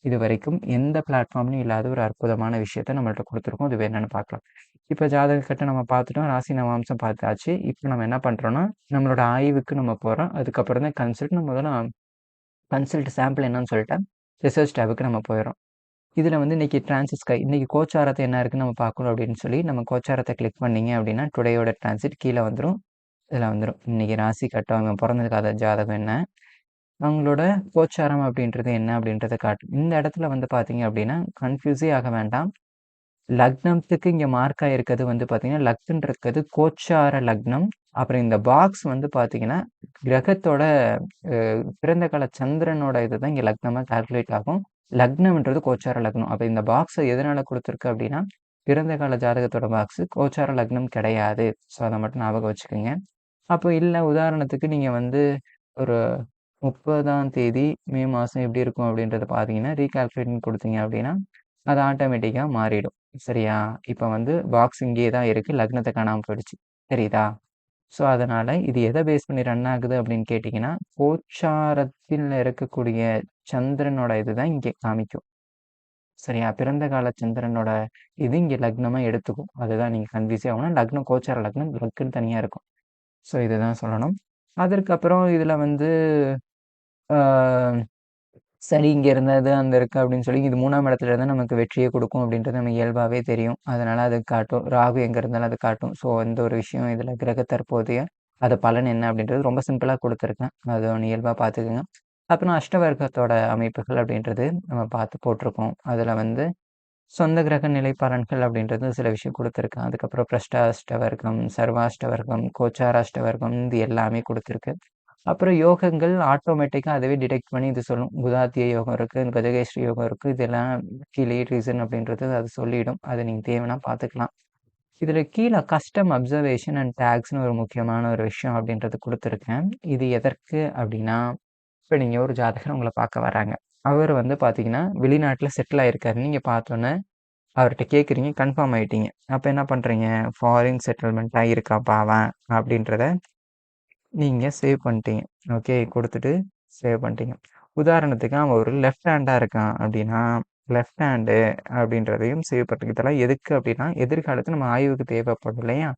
இதுவரைக்கும் எந்த பிளாட்ஃபார்ம்லயும் இல்லாத ஒரு அற்புதமான விஷயத்த நம்மள்ட்ட குடுத்துருக்கோம். அது என்னன்னு பார்க்கலாம். இப்ப ஜாதக கட்ட நம்ம பார்த்துட்டோம். ராசி நவாம்சம் பார்த்தாச்சு. இப்ப நம்ம என்ன பண்றோம்னா, நம்மளோட ஆய்வுக்கு நம்ம போறோம். அதுக்கப்புறம் தான் கன்சல்ட். நான் முதல்ல கன்சல்ட் சாம்பிள் என்னன்னு சொல்லிட்டேன். ரிசர்ச் டேப்க்கு நம்ம போயிர்றோம். இதுல வந்து இன்னைக்கு டிரான்சிட் ஸ்கை இன்னைக்கு கோச்சாரத்த என்ன இருக்குன்னு நம்ம பார்க்கணும் அப்படின்னு சொல்லி நம்ம கோச்சாரத்த கிளிக் பண்ணீங்க அப்படின்னா, டுடேயோட டிரான்சிட் கீழ வந்துரும். இதுல வந்துரும். இன்னைக்கு ராசி கட்டம் அவன் பிறந்திருக்காத ஜாதகம் என்ன? அவங்களோட கோச்சாரம் அப்படின்றது என்ன அப்படின்றத காட்டும். இந்த இடத்துல வந்து பார்த்தீங்க அப்படின்னா, கன்ஃப்யூஸே ஆக வேண்டாம். லக்னத்துக்கு இங்க மார்க் ஆயிருக்கிறது வந்து பார்த்தீங்கன்னா, லக்னம்னு இருக்கிறது கோச்சார லக்னம். அப்புறம் இந்த பாக்ஸ் வந்து பார்த்தீங்கன்னா, கிரகத்தோட பிறந்த கால சந்திரனோட இதுதான் இங்க லக்னமா கால்குலேட் ஆகும். லக்னம்ன்றது கோச்சார லக்னம். அப்ப இந்த பாக்ஸ எதனால குடுத்துருக்கு அப்படின்னா, பிறந்த கால ஜாதகத்தோட பாக்ஸ் கோச்சார லக்னம் கிடையாது. ஸோ அத மட்டும் ஞாபகம் வச்சுக்கங்க. அப்போ இல்ல உதாரணத்துக்கு நீங்க வந்து ஒரு 30ஆம் தேதி மே மாசம் எப்படி இருக்கும் அப்படின்றத பார்த்தீங்கன்னா, ரீகால்குலேட்ன்னு குடுத்தீங்க அப்படின்னா, அது ஆட்டோமேட்டிக்கா மாறிடும். சரியா? இப்ப வந்து பாக்ஸ் இங்கேயே தான் இருக்கு. லக்னத்த காணாம போயிடுச்சு. தெரியுதா? ஸோ, அதனால இது எத பேஸ் பண்ணி ரன் ஆகுது அப்படின்னு கேட்டீங்கன்னா, கோச்சாரத்தில் இருக்கக்கூடிய சந்திரனோட இதுதான் இங்கே காமிக்கும். சரியா? பிறந்த கால சந்திரனோட இது இங்க லக்னமா எடுத்துக்கும். அதுதான் நீங்க கன்ஃப்யூஸே ஆகணும். லக்னம் கோச்சார லக்னம் லக்குன்னு தனியா இருக்கும். ஸோ, இதுதான் சொல்லணும். அதற்கப்புறம் இதுல வந்து ஆ சனி இங்க இருந்தது, அங்க இருக்கு அப்படின்னு சொல்லி இது 3ஆம் இடத்துல இருந்தா நமக்கு வெற்றிய குடுக்கும் அப்படின்றது நம்ம இயல்பாவே தெரியும். அதனால அது காட்டும். ராகு எங்க இருந்தாலும் அது காட்டும். ஸோ, இந்த ஒரு விஷயம் இதுல கிரக தற்போதைய அது பலன் என்ன அப்படின்றது ரொம்ப சிம்பிளா குடுத்துருக்கேன். அது ஒண்ணு இயல்பா பார்த்துக்கங்க. அப்புறம் அஷ்டவர்க்கத்தோட அமைப்புகள் அப்படின்றது நம்ம பார்த்து போட்டிருக்கோம். அதுல வந்து சொந்த கிரக நிலை பலன்கள் அப்படின்றது சில விஷயம் குடுத்துருக்கேன். அதுக்கப்புறம் பிரஷ்டாஷ்டவர்க்கம், சர்வாஷ்டவர்க்கம், கோச்சாராஷ்டவர்க்கம் இது எல்லாமே குடுத்துருக்கு. அப்புறம் யோகங்கள் ஆட்டோமேட்டிக்கா அதுவே டிடெக்ட் பண்ணி இது சொல்லும். குதாத்திய யோகம் இருக்கு, கஜகேஸ்வரி யோகம் இருக்கு. இதெல்லாம் கீழே ரீசன் அப்படின்றது அது சொல்லிடும். அத நீங்க தேவைன்னா பார்த்துக்கலாம். இதுல கீழ கஸ்டம் அப்சர்வேஷன் அண்ட் டாக்ஸ்ன்னு ஒரு முக்கியமான ஒரு விஷயம் அப்படின்றது குடுத்துருக்கேன். இது எதற்கு அப்படின்னா, இப்ப நீங்க ஒரு ஜாதகர் உங்கள பார்க்க வராங்க. அவரு வந்து பார்த்தீங்கன்னா, வெளிநாட்டுல செட்டில் ஆயிருக்காரு. நீங்க பார்த்தோன்னே அவர்ட்ட கேட்குறீங்க, கன்ஃபார்ம் ஆயிட்டீங்க. அப்ப என்ன பண்றீங்க? ஃபாரின் செட்டில்மென்ட் ஆகியிருக்கான்ப்பா அவன் அப்படின்றத நீங்க சேவ் பண்ணிட்டீங்க. ஓகே. குடுத்துட்டு சேவ் பண்ணிட்டீங்க. உதாரணத்துக்கு அவன் ஒரு லெஃப்ட் ஹேண்டா இருக்கான் அப்படின்னா, லெஃப்ட் ஹேண்டு அப்படின்றதையும் சேவ் பண்ணிட்டீங்க. இதெல்லாம் எதுக்கு அப்படின்னா, எதிர்காலத்துல நம்ம ஆய்வுக்கு தேவைப்படும் இல்லையா?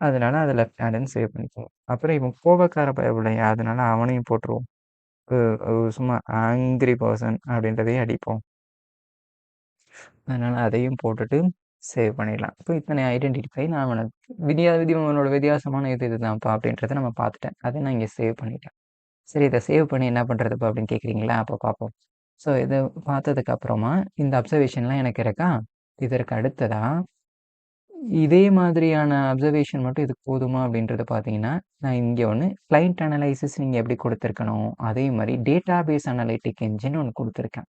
அதனால அத லெஃப்ட் ஹேண்டுன்னு சேவ் பண்ணிக்குவோம். அப்புறம் இவன் கோபக்கார பயப்புள்ளையா, அதனால அவனையும் போட்டுருவோம். அ சும்மா ஆங்ரி பெர்சன் அப்படின்றதையும் அடிப்போம். அதனால அதையும் போட்டுட்டு சேவ் பண்ணிடலாம். இப்போ இத்தனை ஐடென்டிஃபை நான் உனக்கு உன்னோட வித்தியாசமான இதுதான்ப்பா அப்படின்றத நம்ம பார்த்துட்டேன். அதை நான் இங்கே சேவ் பண்ணிட்டேன். சரி இதை சேவ் பண்ணி என்ன பண்ணுறதுப்பா அப்படின்னு கேட்குறீங்களா? அப்போ பார்ப்போம். ஸோ இதை பார்த்ததுக்கு அப்புறமா இந்த அப்சர்வேஷன்லாம் எனக்கு இருக்கா? இதற்கு அடுத்ததா இதே மாதிரியான அப்சர்வேஷன் மட்டும் இதுக்கு போதுமா அப்படின்றத பார்த்தீங்கன்னா, நான் இங்கே ஒண்ணு கிளையன்ட் அனலைசிஸ் நீங்க எப்படி குடுத்துருக்கணும், அதே மாரி டேட்டாபேஸ் அனலிட்டிக் என்ஜின் ஒண்ணு குடுத்துருக்கேன்.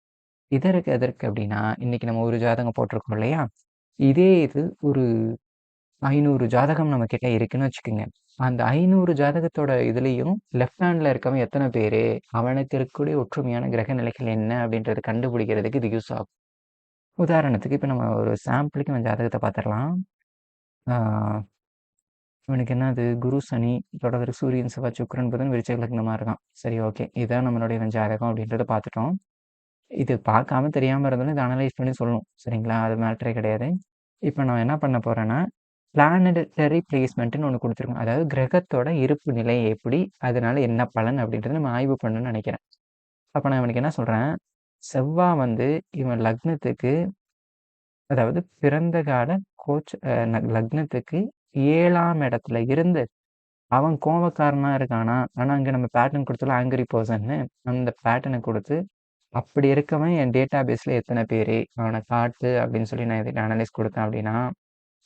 இதற்கு எதற்கு அப்படின்னா, இன்னைக்கு நம்ம ஒரு ஜாதகம் போட்டிருக்கோம் இல்லையா? இதே இது ஒரு 500 ஜாதகம் நம்ம கிட்ட இருக்குன்னு வச்சுக்கோங்க. அந்த 500 ஜாதகத்தோட இதுலயும் லெஃப்ட் ஹேண்ட்ல இருக்கவன் எத்தன பேரு, அவனுக்கு இருக்கக்கூடிய ஒற்றுமையான கிரக நிலைகள் என்ன அப்படின்றத கண்டுபிடிக்கிறதுக்கு இது யூஸ் ஆகும். உதாரணத்துக்கு இப்ப நம்ம ஒரு சாம்பிளுக்கு இவன் ஜாதகத்த பார்த்துரலாம். ஆ இவனுக்கு என்னது குரு, சனி, தொடர்ந்து சூரியன், செவ்வாய், சுக்கிரன், புதன் விருச்சிக லக்னமா இருக்கான். சரி ஓகே. இதான் நம்மளுடைய இவன் ஜாதகம் அப்படின்றத பார்த்துட்டோம். இது பார்க்காம தெரியாம இருந்தாலும் இத அனலைஸ் பண்ணி சொல்லணும். சரிங்களா? அது மேட்டரே கிடையாது. இப்ப நான் என்ன பண்ண போறேன்னா, பிளானடரி பிளேஸ்மென்ட்ன்னு ஒண்ணு குடுத்துருக்கோம். அதாவது கிரகத்தோட இருப்பு நிலை எப்படி? அதனால என்ன பலன்? அப்படின்றத நம்ம ஆய்வு பண்ணணும்னு நெனைக்கிறேன். அப்ப நான் இவனுக்கு என்ன சொல்றேன், செவ்வா வந்து இவன் லக்னத்துக்கு அதாவது பிறந்த கால கோச் லக்னத்துக்கு 7ஆம் இடத்துல இருந்து அவன் கோவக்காரனா இருக்கானா? ஆனா, அங்க நம்ம பேட்டர்ன் குடுத்தோம்ல ஆங்கரி பெர்சன்னு, அந்த பேட்டர்ன குடுத்து, அப்படி இருக்கவன் என் டேட்டாபேஸ்ல எத்தன பேரு? அவன காட்டு அப்படின்னு சொல்லி நான் இதுக்கு அனலைஸ் குடுத்தேன் அப்படின்னா,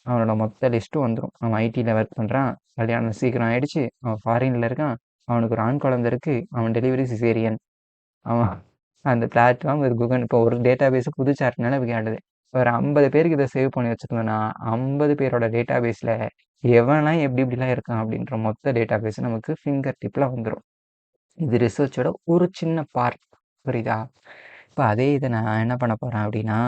அவனோட மொத்த லிஸ்ட்டும் வந்துரும். அவன் ஐடில ஒர்க் பண்றான். கல்யாணம் சீக்கிரம் ஆயிடுச்சு. அவன் ஃபாரின்ல இருக்கான். அவனுக்கு ஒரு ஆண் குழந்தை இருக்கு. அவன் டெலிவரி சிசேரியன். அவன் அந்த பிளாட்ஃபார்ம் ஒரு குகன் இப்போ ஒரு டேட்டாபேஸ் புது சார்ட்னால இப்படி காட்டுது. ஒரு 50 பேருக்கு இதை சேவ் பண்ணி வச்சிருந்தோம்னா 50 பேரோட டேட்டாபேஸ்ல எவன்லாம் எப்படி இப்படிலாம் இருக்கான் அப்படின்ற மொத்த டேட்டாபேஸ் நமக்கு ஃபிங்கர் டிப்ல வந்துடும். இது ரிசர்ச்சோட ஒரு சின்ன பார்ட். புரியுதா? இப்போ அதே இதை நான் என்ன பண்ண போறேன் அப்படின்னா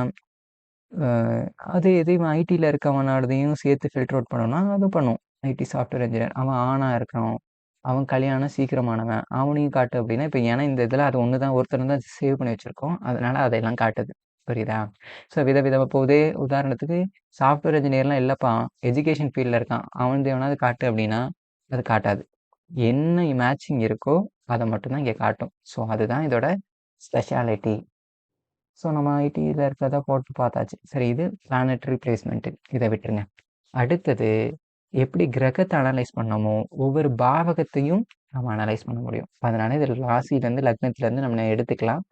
அது எதையும் ஐடியில் இருக்கவனோடதையும் சேர்த்து ஃபில்டர் அவுட் பண்ணணும்னா அது பண்ணும். ஐடி சாஃப்ட்வேர் இன்ஜினியர் அவன் ஆணா இருக்கணும், அவன் கல்யாணம் சீக்கிரமானவன் அவனையும் காட்டு அப்படின்னா இப்போ ஏன்னா இந்த இதில் அது ஒன்று தான் ஒருத்தர் தான் சேவ் பண்ணி வச்சுருக்கோம், அதனால அதையெல்லாம் காட்டுது. புரியுதா? ஸோ விதவிதமாக போதே உதாரணத்துக்கு சாஃப்ட்வேர் இன்ஜினியர்லாம் இல்லைப்பா எஜுகேஷன் ஃபீல்டில் இருக்கான் அவன் எவனாவது காட்டு அப்படின்னா அது காட்டாது. என்ன மேட்சிங் இருக்கோ அதை மட்டும்தான் இங்கே காட்டும். ஸோ அதுதான் இதோட ஸ்பெஷாலிட்டி. ஸோ நம்ம ஐடியில் இருக்கிறத போட்டு பார்த்தாச்சு. சரி இது பிளானட்டரி பிளேஸ்மெண்ட்டு இதை விட்டுருங்க. அடுத்தது எப்படி கிரகத்தை அனலைஸ் பண்ணமோ ஒவ்வொரு பாவகத்தையும் நம்ம அனலைஸ் பண்ண முடியும். அதனால இதில் ராசியிலேருந்து லக்னத்துலேருந்து நம்ம எடுத்துக்கலாம்.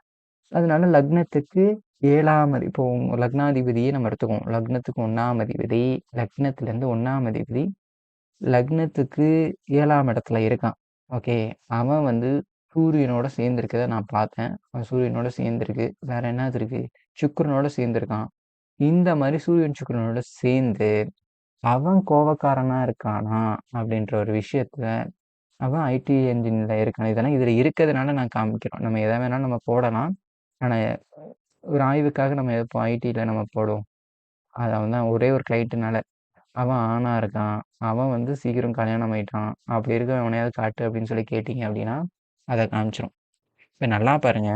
அதனால லக்னத்துக்கு 7ஆம் இப்போ லக்னாதிபதியே நம்ம எடுத்துக்குவோம். லக்னத்துக்கு 1ஆம் அதிபதி, லக்னத்துலேருந்து 1ஆம் அதிபதி லக்னத்துக்கு 7ஆம் இடத்துல இருக்கான். ஓகே. அவன் வந்து சூரியனோட சேர்ந்திருக்கத நான் பார்த்தேன். அவன் சூரியனோட சேர்ந்திருக்கு. வேற என்னது இருக்கு? சுக்கிரனோட சேர்ந்திருக்கான். இந்த மாரி சூரியன், சுக்கிரனோட சேர்ந்து, அவன் கோவக்காரனா இருக்கானா? அப்படின்ற ஒரு விஷயத்துல, அவன் ஐடி என்ஜின்ல இருக்கான். இதெல்லாம் இதுல இருக்கிறதுனால நான் காமிக்கிறோம். நம்ம எத வேணாலும் நம்ம போடலாம். ஆனா, ஒரு ஆய்வுக்காக நம்ம இப்போ ஐடில நம்ம போடுவோம். அது அவன் தான் ஒரே ஒரு கிளையண்ட்னால. அவன் ஆணா இருக்கான். அவன் வந்து சீக்கிரம் கல்யாணம் ஆயிட்டான். அப்படி இருக்க எவனையாவது காட்டு அப்படின்னு சொல்லி கேட்டீங்க அப்படின்னா, அத காமிச்சிரும். இப்ப நல்லா பாருங்க.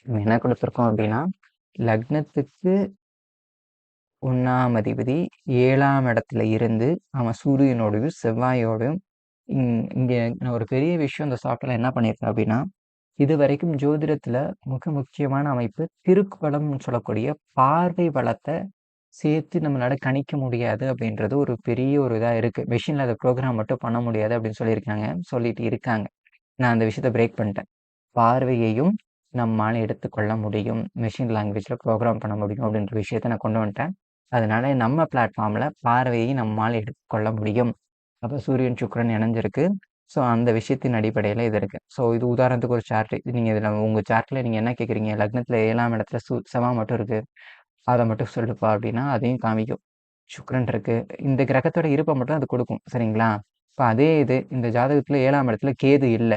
நம்ம என்ன கொடுத்துருக்கோம் அப்படின்னா, லக்னத்துக்கு 1ஆம் அதிபதி 7ஆம் இடத்துல இருந்து, அவன் சூரியனோடையும், செவ்வாயோடையும் இங்க நான் ஒரு பெரிய விஷயம் இந்த சாஃப்ட்வேர்ல என்ன பண்ணியிருக்கேன் அப்படின்னா, இதுவரைக்கும் ஜோதிடத்துல மிக முக்கியமான அமைப்பு திருக்குவளம்னு சொல்லக்கூடிய பார்வை வளத்த சேர்த்து நம்மளால கணிக்க முடியாது அப்படின்றது ஒரு பெரிய ஒரு இதா இருக்கு. மெஷின்ல அத ப்ரோகிராம் மட்டும் பண்ண முடியாது அப்படின்னு சொல்லிட்டு இருக்காங்க. நான் அந்த விஷயத்த பிரேக் பண்ணிட்டேன். பார்வையையும் நம்மால எடுத்துக்கொள்ள முடியும். மெஷின் லாங்குவேஜ்ல ப்ரோகிராம் பண்ண முடியும் அப்படின்ற விஷயத்த நான் கொண்டு வந்துட்டேன். அதனால நம்ம பிளாட்ஃபார்ம்ல பார்வையை நம்மால் எடுத்துக்கொள்ள முடியும். அப்ப சூரியன், சுக்கிரன் இணைஞ்சிருக்கு. ஸோ அந்த விஷயத்தின் அடிப்படையில இது இருக்கு. ஸோ இது உதாரணத்துக்கு ஒரு சார்ட். நீங்க இதுல உங்க சார்ட்ல நீங்க என்ன கேட்குறீங்க? லக்னத்துல 7ஆம் இடத்துல செவ்வாய் மட்டும் இருக்கு. அத மட்டும் சொல்லுப்பா அப்படின்னா, அதையும் காமிக்கும். சுக்கிரன் இருக்கு. இந்த கிரகத்தோட இருப்ப மட்டும் அது கொடுக்கும். சரிங்களா? இப்ப அதே இது இந்த ஜாதகத்துல 7ஆம் இடத்துல கேது இல்ல.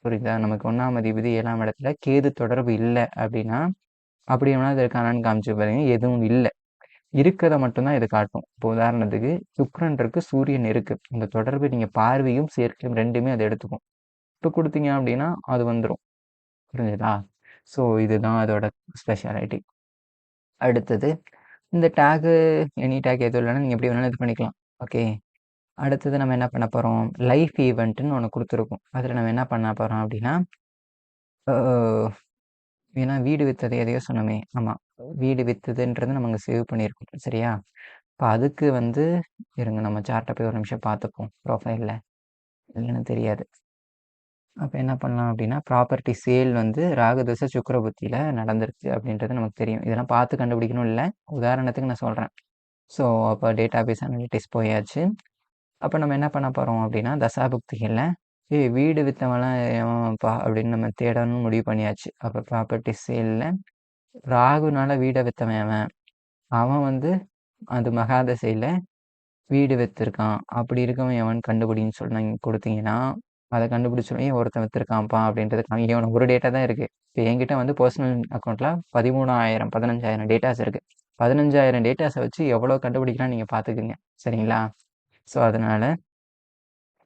புரியுதா? நமக்கு 1ஆம் அதிபதி 7ஆம் இடத்துல கேது தொடர்பு இல்ல அப்படின்னா, அப்படி எவனாவது இருக்கானான்னு காமிச்சு பாருங்க. எதுவும் இல்ல. இருக்கிறத மட்டும் தான் இது காட்டும். இப்போ உதாரணத்துக்கு சுக்கிரன் இருக்கு, சூரியன் இருக்கு. இந்த தொடர்பு நீங்க பார்வையும், சேர்க்கையும் 2மே அது எடுத்துக்கும். இப்ப குடுத்தீங்க அப்படின்னா, அது வந்துரும். புரிஞ்சுதா? ஸோ இதுதான் அதோட ஸ்பெஷாலிட்டி. அடுத்தது இந்த டேகு, எனி டேக் எதுவும் இல்லைன்னா நீங்க எப்படி வேணாலும் இது பண்ணிக்கலாம். ஓகே. அடுத்தது நம்ம என்ன பண்ண போறோம்? லைஃப் ஈவென்ட்ன்னு ஒண்ணு குடுத்துருக்கும். அதுல நம்ம என்ன பண்ண போறோம் அப்படின்னா, அ ஏன்னா வீடு வித்தது எதையோ சொன்னோமே! ஆமா. வீடு வித்ததுன்றது நம்ம அங்க சேவ் பண்ணியிருக்கோம். சரியா? இப்ப அதுக்கு வந்து இருங்க நம்ம சார்ட்ட போய் ஒரு நிமிஷம் பார்த்துப்போம். ப்ரொஃபைல்ல. இல்லன்னு தெரியாது. அப்ப என்ன பண்ணலாம் அப்டின்னா, ப்ராப்பர்ட்டி சேல் வந்து ராகு தசை சுக்கிர புத்தியில நடந்திருக்கு அப்டின்றது நமக்கு தெரியும். இதெல்லாம் பார்த்து கண்டுபிடிக்கணும் இல்ல. உதாரணத்துக்கு நான் சொல்றேன். ஸோ, அப்ப டேட்டாபேஸ் அனலிட்டிக்ஸ் போயாச்சு. அப்ப நம்ம என்ன பண்ண போறோம் அப்டின்னா, தசாபுக்திகள்ல வீடு வித்தவன்லாம் எவன்ப்பா அப்டின்னு நம்ம தேடணும்னு முடிவு பண்ணியாச்சு. அப்ப ப்ராப்பர்ட்டி சேல்ல ராகுனால வீட வித்தவன் எவன்? அவன் வந்து அது மகாதசையில வீடு வித்திருக்கான். அப்படி இருக்கவன் எவன் கண்டுபிடின்னு சொல்லி நீங்க குடுத்தீங்கன்னா, அத கண்டுபிடிச்சோனே ஒருத்தன் வித்திருக்கான்ப்பா அப்படின்றது இங்க உனக்கு ஒரு டேட்டா தான் இருக்கு. இப்ப என்கிட்ட வந்து பெர்சனல் அக்கவுண்ட்ல 13,000 15,000 டேட்டாஸ் இருக்கு. 15,000 டேட்டாஸ வச்சு எவ்வளோ கண்டுபிடிக்கலாம்னு நீங்க பார்த்துக்கங்க. சரிங்களா? ஸோ, அதனால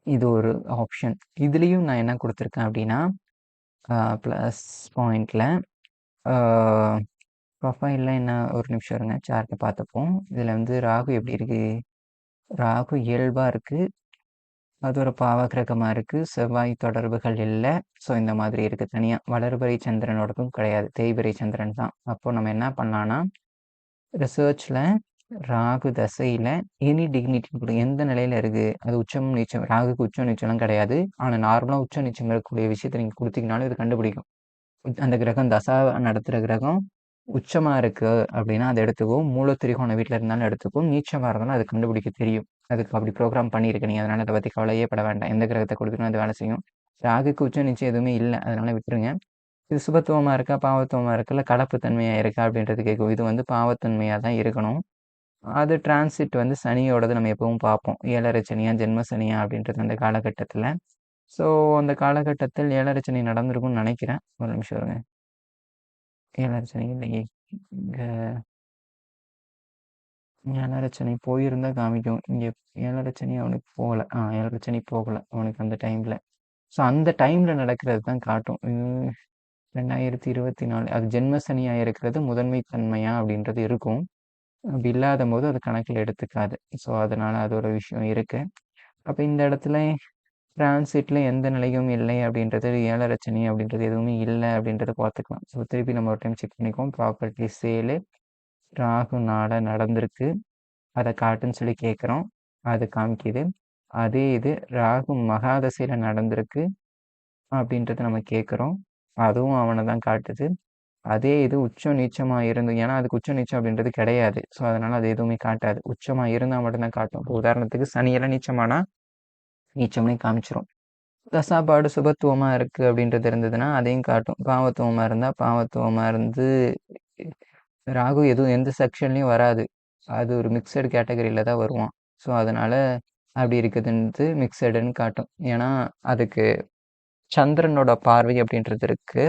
இது ஒரு ஆப்ஷன். இதுலயும் நான் என்ன குடுத்துருக்கேன் அப்படின்னா, ப்ளஸ் பாயிண்ட்ல ஆ ப்ரொஃபைல்ல என்ன ஒரு நிமிஷம் இருங்க. சார்ட்ட பார்த்துப்போம். இதுல வந்து ராகு எப்படி இருக்கு? ராகு இயல்பா இருக்கு. அது ஒரு பாவகிரகமா இருக்கு. செவ்வாய் தொடர்புகள் இல்ல. ஸோ, இந்த மாதிரி இருக்கு தனியா. வளர்பிறை சந்திரனோடதும் கிடையாது. தேய்பிறை சந்திரன் தான். அப்போ நம்ம என்ன பண்ணலாம்னா, ரிசர்ச்ல ராகு தசையில எனி டிக்னிட்டி குடுங்க. எந்த நிலையில இருக்கு? அது உச்சம், நீச்சம். ராகுக்கு உச்சம், நீச்சம்லாம் கிடையாது. ஆனா நார்மலா உச்சம், நீச்சம் இருக்கக்கூடிய விஷயத்த நீங்க குடுத்தீங்கனாலும் இது கண்டுபிடிக்கும். அந்த கிரகம் தசா நடத்துற கிரகம் உச்சமா இருக்கு அப்படின்னா, அத எடுத்துக்கும். மூல திரிகோண வீட்ல இருந்தாலும் எடுத்துக்கும். நீச்சமா இருந்தாலும் அது கண்டுபிடிக்க தெரியும். அதுக்கு அப்படி ப்ரோகிராம் பண்ணியிருக்கு நீங்க. அதனால அத பத்தி கவலையே பட வேண்டாம். எந்த கிரகத்த கொடுத்துட்டும் அது வேலை செய்யும். ராகுக்கு உச்சம், நீச்சம் எதுவுமே இல்ல. அதனால விட்டுருங்க. இது சுபத்துவமா இருக்கா? பாவத்துவமா இருக்கா? இல்ல கலப்பு தன்மையா இருக்கா? அப்படின்றது கேட்கும். இது வந்து பாவத்தன்மையா தான் இருக்கணும். அது டிரான்சிட் வந்து சனியோடது நம்ம எப்பவும் பார்ப்போம். 7 சனியா, ஜென்ம சனியா அப்படின்றது அந்த காலகட்டத்தில. ஸோ, அந்த காலகட்டத்தில் 7 சனி நடந்திருக்கும்னு நெனைக்கிறேன். ஒரு நிமிஷம் இருங்க. 7 சனி இல்லையே. இங்க 7 சனி போயிருந்தா காமிக்கும். இங்க 7 சனி அவனுக்கு போகல. 7 சனி போகல அவனுக்கு அந்த டைம்ல. ஸோ, அந்த டைம்ல நடக்கிறது தான் காட்டும். 2024 அது ஜென்ம சனியா இருக்கிறது முதன்மை தன்மையா அப்படின்றது இருக்கும். அப்படி இல்லாதபோது அது கணக்கில எடுத்துக்காது. ஸோ, அதனால அது ஒரு விஷயம் இருக்கு. அப்ப இந்த இடத்துல டிரான்சிட்ல எந்த நிலையும் இல்லை அப்படின்றது 7 சனி அப்படின்றது எதுவுமே இல்ல அப்படின்றத பார்த்துக்கலாம். ஸோ, திருப்பி நம்ம ஒரு டைம் செக் பண்ணிக்குவோம். ப்ராப்பர்ட்டி சேலு ராகுனால நடந்திருக்கு. அத காட்டுன்னு சொல்லி கேட்குறோம். அது காமிக்குது. அதே இது ராகு மகாதசையில நடந்திருக்கு அப்படின்றத நம்ம கேட்குறோம். அதுவும் அவன தான் காட்டுது. அதே இது உச்சம், நீச்சமா இருந்து ஏன்னா அதுக்கு உச்சம், நீச்சம் அப்படின்றது கிடையாது. ஸோ, அதனால அது எதுவுமே காட்டாது. உச்சமா இருந்தா மட்டும் தான் காட்டும். இப்போ உதாரணத்துக்கு சனியெல்லாம் நீச்சமானா, நீச்சம்னே காமிச்சுரும். தசாபாடு சுபத்துவமா இருக்கு அப்படின்றது இருந்ததுன்னா, அதையும் காட்டும். பாவத்துவமா இருந்தா, பாவத்துவமா இருந்து ராகு எதுவும் எந்த செக்ஷன்லயும் வராது. அது ஒரு மிக்ஸட் கேட்டகரியில தான் வருவான். ஸோ, அதனால அப்படி இருக்குதுன்ட்டு மிக்ஸடுன்னு காட்டும். ஏன்னா, அதுக்கு சந்திரனோட பார்வை அப்படின்றது இருக்கு.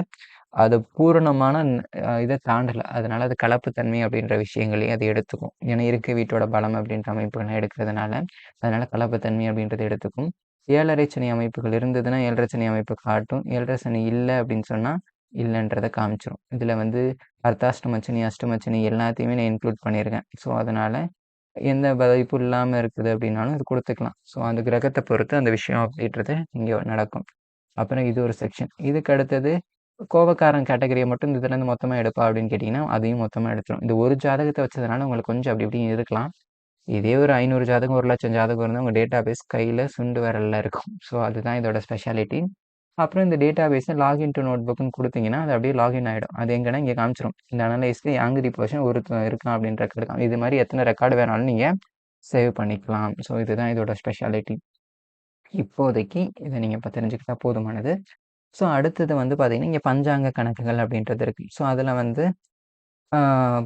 அது பூரணமான இத தாண்டல. அதனால அது கலப்புத்தன்மை அப்படின்ற விஷயங்களையும் அது எடுத்துக்கும். ஏன்னா, இருக்கை வீட்டோட பலம் அப்படின்ற அமைப்புகள்லாம் எடுக்கிறதுனால, அதனால கலப்புத்தன்மை அப்படின்றத எடுத்துக்கும். 7 சனி அமைப்புகள் இருந்ததுன்னா, 7 சனி அமைப்பு காட்டும். 7 சனி இல்ல அப்படின்னு சொன்னா, இல்லன்றத காமிச்சுரும். இதுல வந்து அர்த்தாஷ்டம சனி, அஷ்டம சனி எல்லாத்தையுமே நான் இன்க்ளூட் பண்ணியிருக்கேன். ஸோ, அதனால எந்த பாதிப்பும் இல்லாம இருக்குது அப்படின்னாலும் இது குடுத்துக்கலாம். ஸோ, அந்த கிரகத்த பொறுத்து அந்த விஷயம் அப்படின்றது இங்க நடக்கும். அப்புறம் இது ஒரு செக்ஷன். இதுக்கு அடுத்தது கோவக்காரன் கேட்டகரிய மட்டும் இந்த இதுலேருந்து மொத்தமா எடுப்பா அப்படின்னு கேட்டீங்கன்னா, அதையும் மொத்தமா எடுத்துரும். இந்த ஒரு ஜாதகத்த வச்சதுனால உங்களுக்கு கொஞ்சம் அப்படி இப்படின்னு இருக்கலாம். இதே ஒரு 500 ஜாதகம், 1,00,000 ஜாதகம் இருந்தா உங்க டேட்டாபேஸ் கையில சுண்டு விரல்ல இருக்கும். ஸோ, அதுதான் இதோட ஸ்பெஷாலிட்டி. அப்புறம் இந்த டேட்டாபேஸ லாகின் டூ நோட்புக்ன்னு குடுத்தீங்கன்னா, அது அப்படியே லாகின் ஆயிடும். அது எங்கன்னா இங்க காமிச்சுரும். இந்த அனலைஸ்ல யாங்கிரி போர்ஷன் ஒருத்தன் இருக்கான் அப்படின்னு ரெக்கார்டு இது மாரி எத்தன ரெக்கார்டு வேணாலும் நீங்க சேவ் பண்ணிக்கலாம். ஸோ, இதுதான் இதோட ஸ்பெஷாலிட்டி. இப்போதைக்கு இத நீங்க இப்ப தெரிஞ்சுக்கிட்டா போதுமானது. ஸோ, அடுத்தது வந்து பார்த்தீங்கன்னா, இங்க பஞ்சாங்க கணக்குகள் அப்படின்றது இருக்கு. ஸோ, அதுல வந்து ஆ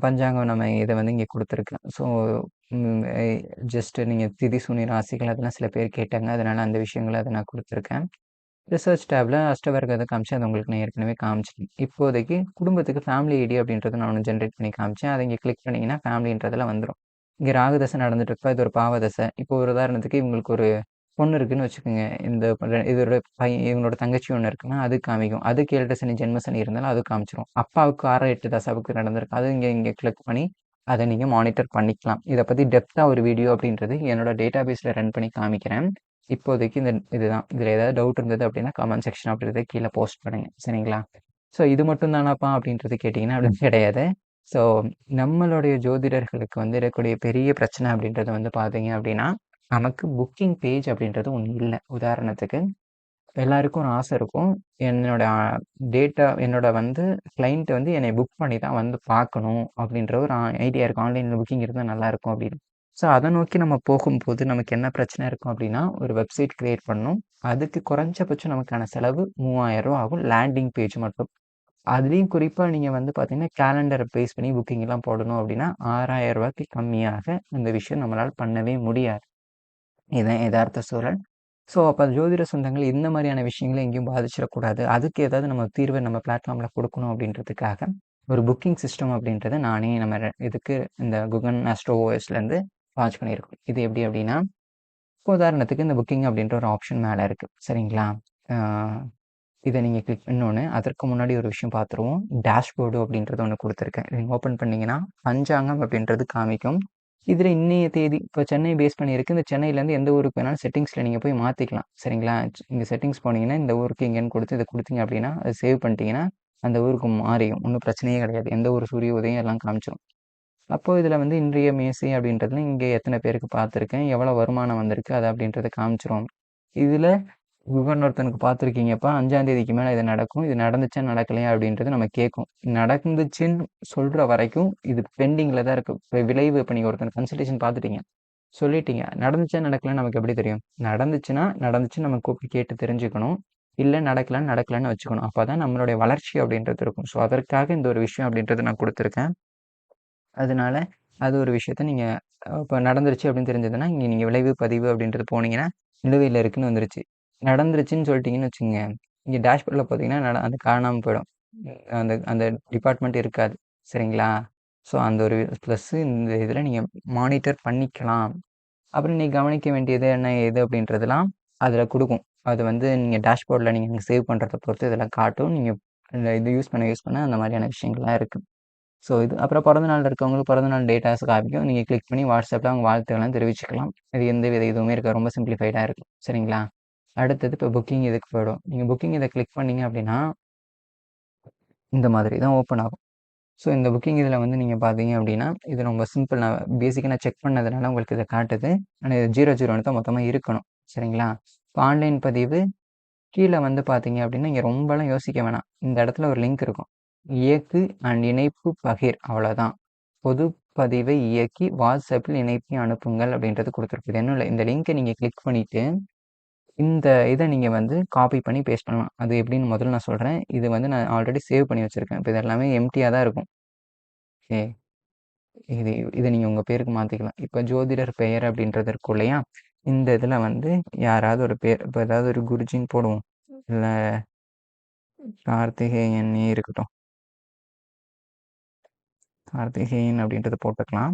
பஞ்சாங்கம் நம்ம இத வந்து இங்க குடுத்துருக்கேன். ஸோ, ம் எ ஜஸ்ட் நீங்க திதி, சூனி, ராசிகள் அதெல்லாம் சில பேர் கேட்டாங்க. அதனால அந்த விஷயங்கள அத நான் குடுத்துருக்கேன். ரிசர்ச் டேப்ல அஷ்டவர்க்கத்த காமிச்சேன். அது உங்களுக்கு நான் ஏற்கனவே காமிச்சிட்டேன். இப்போதைக்கு குடும்பத்துக்கு ஃபேமிலி ஐடி அப்படின்றத நான் ஒண்ணு ஜெனரேட் பண்ணி காமிச்சேன். அத இங்க கிளிக் பண்ணீங்கன்னா, ஃபேமிலின்றதுல வந்துரும். இங்க ராகு தசை நடந்துட்டு இருக்கா, இது ஒரு பாவ தசை. இப்போ ஒரு உதாரணத்துக்கு இவங்களுக்கு ஒரு பொண்ணு இருக்குன்னு வச்சுக்கோங்க. இந்த இதோட இவங்களோட தங்கச்சி ஒண்ணு இருக்குன்னா, அது காமிக்கும். அதுக்கு 7 சனி, ஜென்ம சனி இருந்தாலும் அது காமிச்சுரும். அப்பாவுக்கு 6, 8 தசாவுக்கு நடந்திருக்கு. அது இங்க இங்க கிளிக் பண்ணி அத நீங்க மானிட்டர் பண்ணிக்கலாம். இத பத்தி டெப்த்தா ஒரு வீடியோ அப்படின்றது என்னோட டேட்டாபேஸ்ல ரன் பண்ணி காமிக்கிறேன். இப்போதைக்கு இதுதான். இதுல ஏதாவது டவுட் இருந்தது அப்படின்னா, கமெண்ட் செக்ஷன் அப்படின்றத கீழ போஸ்ட் பண்ணுங்க. சரிங்களா? ஸோ இது மட்டும் தானாப்பா அப்படின்றது கேட்டீங்கன்னா, அப்படி கிடையாது. ஸோ நம்மளுடைய ஜோதிடர்களுக்கு வந்து இருக்கக்கூடிய பெரிய பிரச்சனை அப்படின்றது வந்து பார்த்தீங்க அப்படின்னா, நமக்கு புக்கிங் பேஜ் அப்படின்றது ஒண்ணு இல்ல. உதாரணத்துக்கு எல்லாருக்கும் ஒரு ஆசை இருக்கும். என்னோட என்னோட வந்து கிளையண்ட் வந்து என்னைய புக் பண்ணி தான் வந்து பார்க்கணும் அப்படின்ற ஒரு ஐடியா இருக்கும். ஆன்லைன்ல புக்கிங் இருந்தா நல்லாயிருக்கும் அப்படின்னு. ஸோ அத நோக்கி நம்ம போகும்போது நமக்கு என்ன பிரச்சனை இருக்கும் அப்படின்னா, ஒரு வெப்சைட் கிரியேட் பண்ணணும். அதுக்கு குறைஞ்சபட்சம் நமக்கான செலவு ரூ. 3000 ஆகும். லேண்டிங் பேஜ் மட்டும். அதுலயும் குறிப்பா நீங்க வந்து பார்த்தீங்கன்னா, கேலண்டர பேஸ் பண்ணி புக்கிங்லாம் போடணும் அப்படின்னா, ரூ. 6000க்கு கம்மியாக இந்த விஷயம் நம்மளால பண்ணவே முடியாது. இதுதான் எதார்த்த சூழல். ஸோ, அப்ப ஜோதிட சொந்தங்கள் இந்த மாரியான விஷயங்கள எங்கேயும் பாதிச்சிடக்கூடாது. அதுக்கு ஏதாவது நம்ம தீர்வ நம்ம பிளாட்ஃபார்ம்ல குடுக்கணும் அப்படின்றதுக்காக, ஒரு புக்கிங் சிஸ்டம் அப்படின்றத நானே நம்ம இதுக்கு இந்த குகன் ஆஸ்ட்ரோ ஓஎஸ்லேருந்து லான்ச் பண்ணியிருக்கோம். இது எப்படி அப்படின்னா, இப்போ உதாரணத்துக்கு இந்த புக்கிங் அப்படின்ற ஒரு ஆப்ஷன் மேல இருக்கு. சரிங்களா? ஆ இத நீங்க கிளிக் இன்னொன்னு, அதற்கு முன்னாடி ஒரு விஷயம் பார்த்துருவோம். டேஷ்போர்டு அப்படின்றது ஒண்ணு குடுத்துருக்கேன். நீங்க ஓப்பன் பண்ணீங்கன்னா, பஞ்சாங்கம் அப்படின்றது காமிக்கும். இதுல இன்னைய தேதி இப்போ சென்னை பேஸ் பண்ணியிருக்கு. இந்த சென்னையிலேருந்து எந்த ஊருக்கு வேணாலும் செட்டிங்ஸ்ல நீங்க போய் மாத்திக்கலாம். சரிங்களா? இங்க செட்டிங்ஸ் போனீங்கன்னா, இந்த ஊருக்கு இங்கேன்னு குடுத்து இத குடுத்தீங்க அப்படின்னா, அத சேவ் பண்ணிட்டீங்கன்னா, அந்த ஊருக்கு மாறிரும். ஒண்ணும் பிரச்சனையே கிடையாது. எந்த ஒரு சூரிய உதயம் எல்லாம் காமிச்சிரும். அப்போ இதுல வந்து இன்றைய மேசை அப்படின்றதுல இங்க எத்தன பேருக்கு பார்த்துருக்கேன், எவ்வளோ வருமானம் வந்திருக்கு, அது அப்படின்றத காமிச்சிரும். இதுல ஒருத்தனுக்கு பார்த்துருக்கீங்கப்பா 5ஆம் தேதிக்கு மேல இது நடக்கும். இது நடந்துச்சா, நடக்கலையா அப்படின்றது நம்ம கேட்கும். நடந்துச்சுன்னு சொல்ற வரைக்கும் இது பெண்டிங்ல தான் இருக்கு. இப்ப விளைவு இப்ப நீங்க ஒருத்தனுக்கு கன்சல்டேஷன் பார்த்துட்டீங்க. சொல்லிட்டீங்க. நடந்துச்சா, நடக்கலையான்னு நமக்கு எப்படி தெரியும்? நடந்துச்சுன்னா, நடந்துச்சுன்னு நம்ம கூப்பிட்டு கேட்டு தெரிஞ்சுக்கணும். இல்ல நடக்கலன்னு, நடக்கலன்னு வச்சுக்கணும். அப்பதான் நம்மளுடைய வளர்ச்சி அப்படின்றது இருக்கும். ஸோ அதற்காக இந்த ஒரு விஷயம் அப்படின்றத நான் குடுத்துருக்கேன். அதனால, அது ஒரு விஷயத்த நீங்க இப்ப நடந்துருச்சு அப்படின்னு தெரிஞ்சதுன்னா, இங்க நீங்க விளைவு பதிவு அப்படின்றது போனீங்கன்னா, நிலுவையில இருக்குன்னு வந்துருச்சு. நடந்துருச்சுன்னு சொல்லிட்டீங்கன்னு வச்சுக்கங்க, இங்க டேஷ்போர்ட்ல பார்த்தீங்கன்னா, அது காணாம போயிடும். அந்த அந்த டிபார்ட்மெண்ட் இருக்காது. சரிங்களா? ஸோ அந்த ஒரு ப்ளஸ்ஸு இந்த இதில நீங்க மானிட்டர் பண்ணிக்கலாம். அப்புறம் நீங்க கவனிக்க வேண்டியது என்ன, ஏது அப்படின்றதெல்லாம் அதில குடுக்கும். அது வந்து நீங்க டேஷ்போர்ட்ல நீங்க சேவ் பண்றத பொறுத்து இதெல்லாம் காட்டும். நீங்க இந்த இது யூஸ் பண்ண அந்த மாதிரியான விஷயங்கள்லாம் இருக்கு. ஸோ இது அப்புறம் பிறந்தநாள் இருக்கவங்களுக்கு பிறந்தநாள் டேட்டாஸ் காமிக்கும். நீங்க கிளிக் பண்ணி WhatsAppல அவங்க வாழ்த்துக்கள்லாம் தெரிவிச்சுக்கலாம். இது எந்தவித இதுவுமே இருக்காது. ரொம்ப சிம்பிளிஃபைடா இருக்கும். சரிங்களா? அடுத்தது இப்போ புக்கிங் இதுக்கு போயிடும். நீங்க புக்கிங் இத கிளிக் பண்ணீங்க அப்படின்னா, இந்த மாதிரி தான் ஓப்பன் ஆகும். ஸோ இந்த புக்கிங் இதில வந்து நீங்க பார்த்தீங்க அப்படின்னா, இது ரொம்ப சிம்பிள். நான் பேசிக்கா நான் செக் பண்ணதுனால உங்களுக்கு இத காட்டுது. ஆனா இது 00ன்னு தான் மொத்தமா இருக்கணும். சரிங்களா? இப்போ ஆன்லைன் பதிவு கீழ வந்து பார்த்தீங்க அப்படின்னா, இங்க ரொம்பலாம் யோசிக்க வேணாம். இந்த இடத்துல ஒரு லிங்க் இருக்கும். இயக்கு அண்ட் இணைப்பு பகிர் அவ்வளோதான். பொது பதிவை இயக்கி WhatsAppல் இணைப்பை அனுப்புங்கள் அப்படின்றது குடுத்துருக்கு. இது ஒண்ணும் இல்ல. இந்த லிங்க்க நீங்க கிளிக் பண்ணிட்டு, இந்த இத நீங்க வந்து காப்பி பண்ணி பேஸ்ட் பண்ணலாம். அது எப்படின்னு முதல்ல நான் சொல்றேன். இது வந்து நான் ஆல்ரெடி சேவ் பண்ணி வச்சிருக்கேன். இப்ப இது எல்லாமே எம்ப்டியா தான் இருக்கும். ஓகே. இது இத நீங்க உங்க பேருக்கு மாத்திக்கலாம். இப்ப ஜோதிடர் பெயர் அப்படின்றது இருக்கும் இல்லையா? இந்த இதுல வந்து யாராவது ஒரு பேர் இப்ப ஏதாவது ஒரு குருஜின்னு போடுவோம். இல்ல கார்த்திகேயன்னே இருக்கட்டும். கார்த்திகேயன் அப்படின்றத போட்டுக்கலாம்.